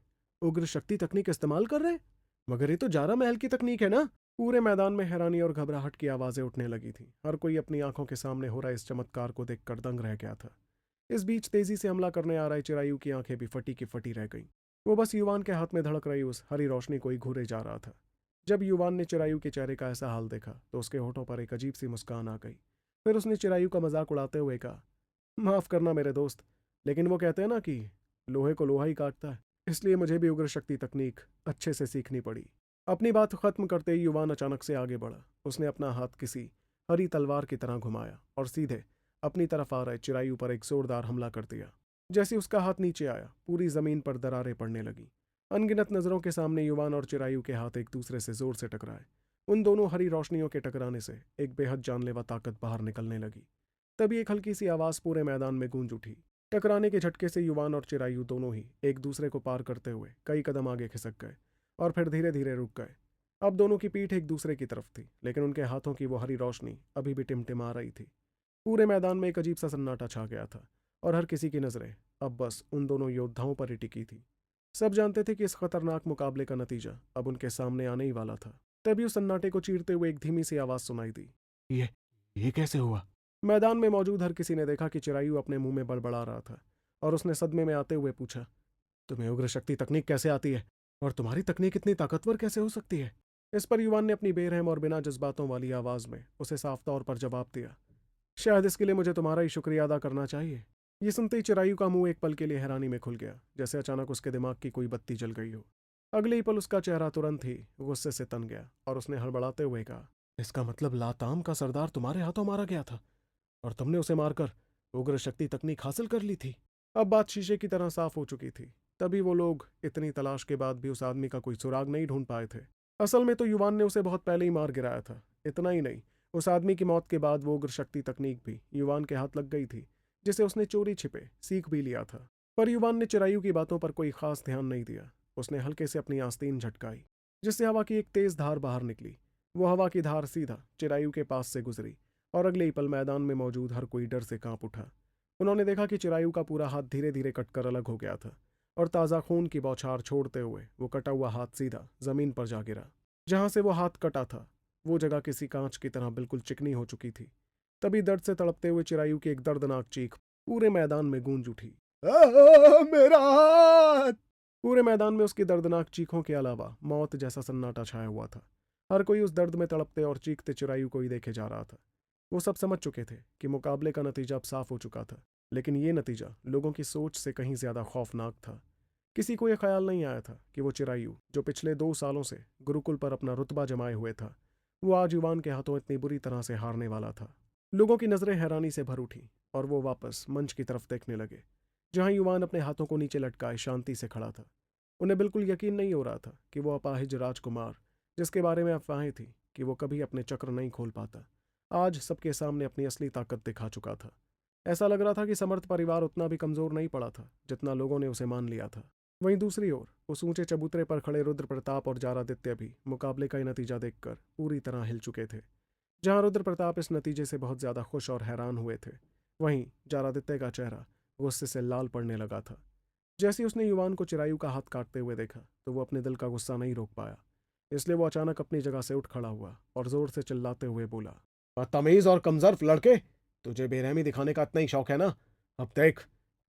उग्र शक्ति तकनीक इस्तेमाल कर रहे हैं? मगर ये तो जारा महल की तकनीक है ना? पूरे मैदान में हैरानी और घबराहट की आवाजें उठने लगी थी। हर कोई अपनी आंखों के सामने हो रहा इस चमत्कार को देखकर दंग रह गया था। इस बीच तेजी से हमला करने आ रहे चिरायु की आंखें भी फटी की फटी रह गईं। वो बस युवान के हाथ में धड़क रही उस हरी रोशनी को ही घूरे जा रहा था। जब युवान ने चिरायु के चेहरे का ऐसा हाल देखा तो उसके होठों पर एक अजीब सी मुस्कान आ गई। फिर उसने चिरायु का मजाक उड़ाते हुए कहा, माफ करना मेरे दोस्त, लेकिन वो कहते हैं ना कि लोहे को लोहा ही काटता है, इसलिए मुझे भी उग्र शक्ति तकनीक अच्छे से सीखनी पड़ी। अपनी बात खत्म करते ही युवान अचानक से आगे बढ़ा। उसने अपना हाथ किसी हरी तलवार की तरह घुमाया और सीधे अपनी तरफ आ रहे चिरायु पर एक जोरदार हमला कर दिया। जैसे उसका हाथ नीचे आया, पूरी जमीन पर दरारें पड़ने लगी। अनगिनत नजरों के सामने युवान और चिरायु के हाथ एक दूसरे से जोर से टकराए। उन दोनों हरी रोशनियों के टकराने से एक बेहद जानलेवा ताकत बाहर निकलने लगी। तभी एक हल्की सी आवाज पूरे मैदान में गूंज उठी। टकराने के झटके से युवान और चिरायु दोनों ही एक दूसरे को पार करते हुए कई कदम आगे खिसक गए और फिर धीरे धीरे रुक गए। अब दोनों की पीठ एक दूसरे की तरफ थी, लेकिन उनके हाथों की वो हरी रोशनी अभी भी टिमटिमा रही थी। पूरे मैदान में एक अजीब सा सन्नाटा छा गया था और हर किसी की नजरें अब बस उन दोनों योद्धाओं पर ही टिकी थी। सब जानते थे कि इस खतरनाक मुकाबले का नतीजा अब उनके सामने आने ही वाला था। तभी उस सन्नाटे को चीरते हुए एक धीमी सी आवाज सुनाई दी। ये ये कैसे हुआ? मैदान में मौजूद हर किसी ने देखा कि चिरायु अपने मुंह में बड़बड़ा रहा था और उसने सदमे में आते हुए पूछा, तुम्हें उग्र शक्ति तकनीक कैसे आती है और तुम्हारी तकनीक इतनी ताकतवर कैसे हो सकती है? इस पर युवान ने अपनी बेरहम और बिना जज्बातों वाली आवाज में उसे साफ तौर पर जवाब दिया, शायद इसके लिए मुझे तुम्हारा ही शुक्रिया अदा करना चाहिए। ये सुनते ही चिरायु का मुंह एक पल के लिए हैरानी में खुल गया, जैसे अचानक उसके दिमाग की कोई बत्ती जल गई हो। अगले ही पल उसका चेहरा तुरंत ही गुस्से से तन गया और उसने हड़बड़ाते हुए कहा, इसका मतलब लाताम का सरदार तुम्हारे हाथों मारा गया था और तुमने उसे मारकर उग्र शक्ति तकनीक हासिल कर ली थी। अब बात शीशे की तरह साफ हो चुकी थी। तभी वो लोग इतनी तलाश के बाद भी उस आदमी का कोई सुराग नहीं ढूंढ पाए थे। असल में तो युवान ने उसे बहुत पहले ही मार गिराया था। इतना ही नहीं, उस आदमी की मौत के बाद वो उग्र शक्ति तकनीक भी युवान के हाथ लग गई थी, जिसे उसने चोरी छिपे सीख भी लिया था। पर युवान ने चिरायु की बातों पर कोई खास ध्यान नहीं दिया। उसने हल्के से अपनी आस्तीन झटकाई, जिससे हवा की एक तेज धार बाहर निकली। वो हवा की धार सीधा चिरायु के पास से गुजरी और अगले ही पल मैदान में मौजूद हर कोई डर से कांप उठा। उन्होंने देखा कि चिरायु का पूरा हाथ धीरे धीरे कटकर अलग हो गया था और ताज़ा खून की बौछार छोड़ते हुए वो कटा हुआ हाथ सीधा जमीन पर जा गिरा। जहां से वो हाथ कटा था वो जगह किसी कांच की तरह बिल्कुल चिकनी हो चुकी थी। तभी दर्द से तड़पते हुए चिरायु की एक दर्दनाक चीख पूरे मैदान में गूंज उठी। मेरा हाथ! पूरे मैदान में उसकी दर्दनाक चीखों के अलावा मौत जैसा सन्नाटा छाया हुआ था। हर कोई उस दर्द में तड़पते और चीखते चिरायु को ही देखे जा रहा था। वो सब समझ चुके थे कि मुकाबले का नतीजा अब साफ हो चुका था, लेकिन ये नतीजा लोगों की सोच से कहीं ज्यादा खौफनाक था। किसी को यह ख्याल नहीं आया था कि वो चिरायु, जो पिछले 2 सालों से गुरुकुल पर अपना रुतबा जमाए हुए था, वो आज युवान के हाथों इतनी बुरी तरह से हारने वाला था। लोगों की नजरें हैरानी से भर उठी और वो वापस मंच की तरफ देखने लगे, जहां युवान अपने हाथों को नीचे लटकाए शांति से खड़ा था। उन्हें बिल्कुल यकीन नहीं हो रहा था कि वो अपाहिज राजकुमार, जिसके बारे में अफवाहें थी कि वो कभी अपने चक्र नहीं खोल पाता, आज सबके सामने अपनी असली ताकत दिखा चुका था। ऐसा लग रहा था कि समर्थ परिवार उतना भी कमजोर नहीं पड़ा था जितना लोगों ने उसे मान लिया था। वहीं दूसरी ओर उस ऊंचे चबूतरे पर खड़े रुद्र प्रताप और जारादित्य भी मुकाबले का ये नतीजा देखकर पूरी तरह हिल चुके थे। जहां रुद्र प्रताप इस नतीजे से बहुत ज्यादा खुश और हैरान हुए थे, वहीं जारादित्य का चेहरा गुस्से से लाल पड़ने लगा था। जैसे ही उसने युवान को चिरायु का हाथ काटते हुए देखा तो वो अपने दिल का गुस्सा नहीं रोक पाया। इसलिए वो अचानक अपनी जगह से उठ खड़ा हुआ और जोर से चिल्लाते हुए बोला, बदतमीज और कमजोर लड़के, तुझे बेरहमी दिखाने का इतना ही शौक है ना? अब देख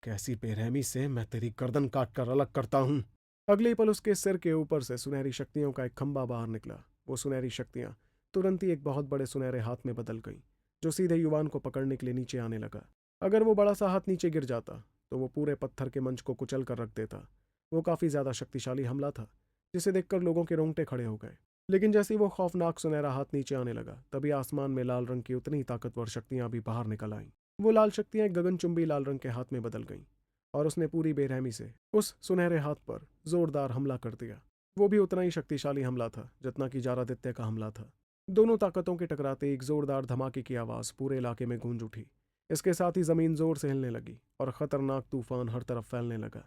कैसी बेरहमी से मैं तेरी गर्दन काट कर अलग करता हूं। अगले ही पल उसके सिर के ऊपर से सुनहरी शक्तियों का एक खंभा बाहर निकला। वो सुनहरी शक्तियां तुरंत ही एक बहुत बड़े सुनहरे हाथ में बदल गईं, जो सीधे युवान को पकड़ने के लिए नीचे आने लगा। अगर वो बड़ा सा हाथ नीचे गिर जाता तो वो पूरे पत्थर के मंच को कुचल कर रख देता। वो काफी ज्यादा शक्तिशाली हमला था, जिसे देखकर लोगों के रोंगटे खड़े हो गए। लेकिन जैसे ही वो खौफनाक सुनहरा हाथ नीचे आने लगा, तभी आसमान में लाल रंग की उतनी ही ताकतवर शक्तियां भी बाहर निकल आईं। वो लाल शक्तियां एक गगनचुंबी लाल रंग के हाथ में बदल गईं और उसने पूरी बेरहमी से उस सुनहरे हाथ पर जोरदार हमला कर दिया। वो भी उतना ही शक्तिशाली हमला था जितना कि जारादित्य का हमला था। दोनों ताकतों के टकराते एक जोरदार धमाके की आवाज पूरे इलाके में गूंज उठी। इसके साथ ही जमीन जोर से हिलने लगी और खतरनाक तूफान हर तरफ फैलने लगा,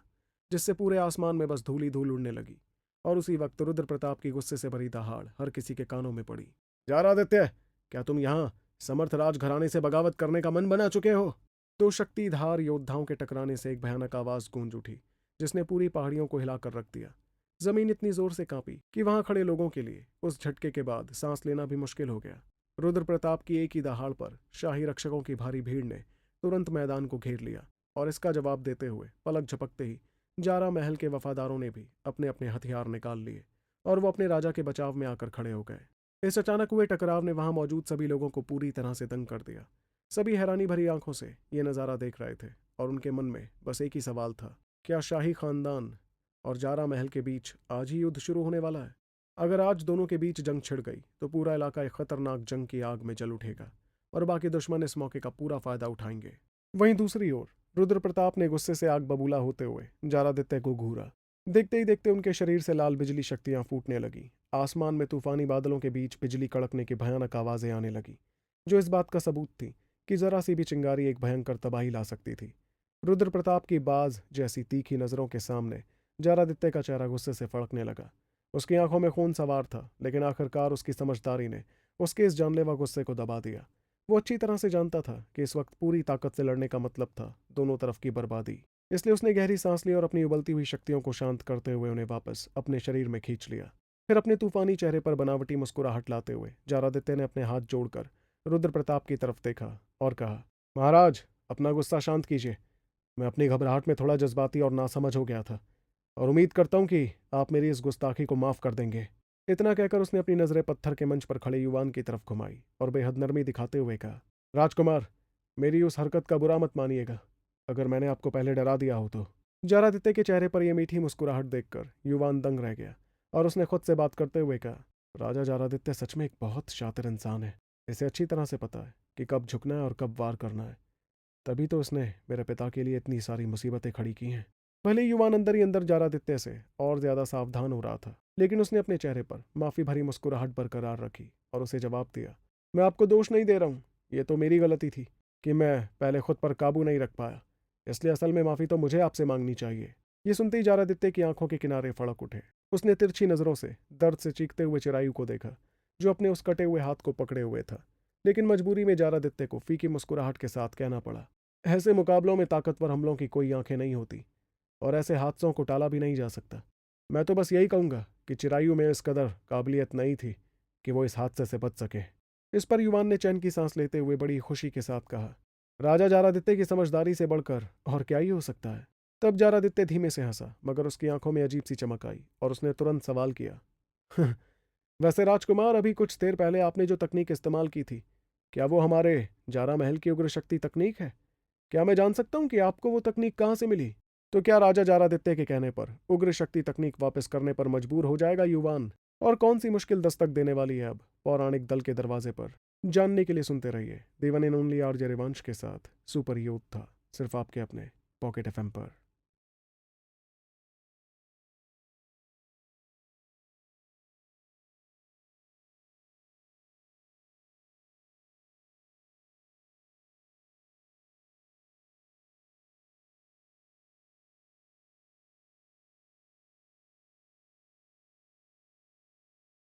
जिससे पूरे आसमान में बस धूल ही धूल उड़ने लगी। और उसी वक्त रुद्र प्रताप की गुस्से से भरी दहाड़ हर किसी के कानों में पड़ी। जारादित्य, क्या तुम यहाँ समर्थ राजघराने से बगावत करने का मन बना चुके हो? दो शक्तिधार योद्धाओं के टकराने से एक भयानक आवाज गूंज उठी, जिसने पूरी पहाड़ियों को हिलाकर रख दिया। जमीन इतनी जोर से कांपी कि वहां खड़े लोगों के लिए उस झटके के बाद सांस लेना भी मुश्किल हो गया। रुद्र प्रताप की एक ही दहाड़ पर शाही रक्षकों की भारी भीड़ ने तुरंत मैदान को घेर लिया और इसका जवाब देते हुए पलक झपकते ही जारा महल के वफादारों ने भी अपने अपने हथियार निकाल लिए और वो अपने राजा के बचाव में आकर खड़े हो गए। इस अचानक हुए टकराव ने वहां मौजूद सभी लोगों को पूरी तरह से दंग कर दिया। सभी हैरानी भरी आंखों से ये नज़ारा देख रहे थे और उनके मन में बस एक ही सवाल था, क्या शाही खानदान और जारा महल के बीच आज ही युद्ध शुरू होने वाला है? अगर आज दोनों के बीच जंग छिड़ गई तो पूरा इलाका एक खतरनाक जंग की आग में जल उठेगा और बाकी दुश्मन इस मौके का पूरा फायदा उठाएंगे। वहीं दूसरी ओर रुद्र प्रताप ने गुस्से से आग बबूला होते हुए जारादित्य को घूरा। देखते ही देखते उनके शरीर से लाल बिजली शक्तियां फूटने लगी। आसमान में तूफानी बादलों के बीच बिजली कड़कने की भयानक आवाजें आने लगी, जो इस बात का सबूत थी कि जरा सी भी चिंगारी एक भयंकर तबाही ला सकती थी। रुद्र प्रताप की बाज जैसी तीखी नजरों के सामने जारादित्य का चेहरा गुस्से से फड़कने लगा। उसकी आंखों में खून सवार था, लेकिन आखिरकार उसकी समझदारी ने उसके इस जानलेवा गुस्से को दबा दिया। वो अच्छी तरह से जानता था कि इस वक्त पूरी ताकत से लड़ने का मतलब था दोनों तरफ की बर्बादी। इसलिए उसने गहरी सांस ली और अपनी उबलती हुई शक्तियों को शांत करते हुए उन्हें वापस अपने शरीर में खींच लिया। फिर अपने तूफानी चेहरे पर बनावटी मुस्कुराहट लाते हुए जारादित्य ने अपने हाथ जोड़कर रुद्र प्रताप की तरफ देखा और कहा, महाराज, अपना गुस्सा शांत कीजिए। मैं अपनी घबराहट में थोड़ा जज्बाती और नासमझ हो गया था, और उम्मीद करता हूं कि आप मेरी इस गुस्ताखी को माफ कर देंगे। इतना कहकर उसने अपनी नजरें पत्थर के मंच पर खड़े युवान की तरफ घुमाई और बेहद नरमी दिखाते हुए कहा, राजकुमार, मेरी उस हरकत का बुरा मत मानिएगा, अगर मैंने आपको पहले डरा दिया हो तो। जारादित्य के चेहरे पर यह मीठी मुस्कुराहट देखकर युवान दंग रह गया और उसने खुद से बात करते हुए कहा, राजा जारादित्य सच में एक बहुत शातिर इंसान है। इसे अच्छी तरह से पता है कि कब झुकना है और कब वार करना है। तभी तो उसने मेरे पिता के लिए इतनी सारी मुसीबतें खड़ी की हैं। भले युवान अंदर ही अंदर जारादित्य से और ज्यादा सावधान हो रहा था, लेकिन उसने अपने चेहरे पर माफी भरी मुस्कुराहट बरकरार रखी और उसे जवाब दिया, मैं आपको दोष नहीं दे रहा हूँ, ये तो मेरी गलती थी कि मैं पहले खुद पर काबू नहीं रख पाया, इसलिए असल में माफी तो मुझे आपसे मांगनी चाहिए। ये सुनते ही जारादित्य की आंखों के किनारे फड़क उठे। उसने तिरछी नजरों से दर्द से चीखते हुए चिरायु को देखा, जो अपने उस कटे हुए हाथ को पकड़े हुए था। लेकिन मजबूरी में जारादित्य को फीकी मुस्कुराहट के साथ कहना पड़ा, ऐसे मुकाबलों में ताकतवर हमलों की कोई आंखें नहीं होती और ऐसे हादसों को टाला भी नहीं जा सकता। मैं तो बस यही कहूंगा कि चिरायु में इस कदर काबिलियत नहीं थी कि वो इस हादसे से बच सके। इस पर युवान ने चैन की सांस लेते हुए बड़ी खुशी के साथ कहा, राजा जारादित्य की समझदारी से बढ़कर और क्या ही हो सकता है। तब जारादित्य धीमे से हंसा, मगर उसकी आंखों में अजीब सी चमक आई और उसने तुरंत सवाल किया, वैसे राजकुमार, अभी कुछ देर पहले आपने जो तकनीक इस्तेमाल की थी, क्या वो हमारे जारा महल की उग्र शक्ति तकनीक है? क्या मैं जान सकता हूं कि आपको वो तकनीक कहां से मिली? तो क्या राजा जारादित्य के कहने पर उग्र शक्ति तकनीक वापस करने पर मजबूर हो जाएगा युवान? और कौन सी मुश्किल दस्तक देने वाली है अब पौराणिक दल के दरवाजे पर? जानने के लिए सुनते रहिए दी वन एंड ओनली आरजे रिवंश के साथ सुपर यूथ था, सिर्फ आपके अपने पॉकेट एफएम पर।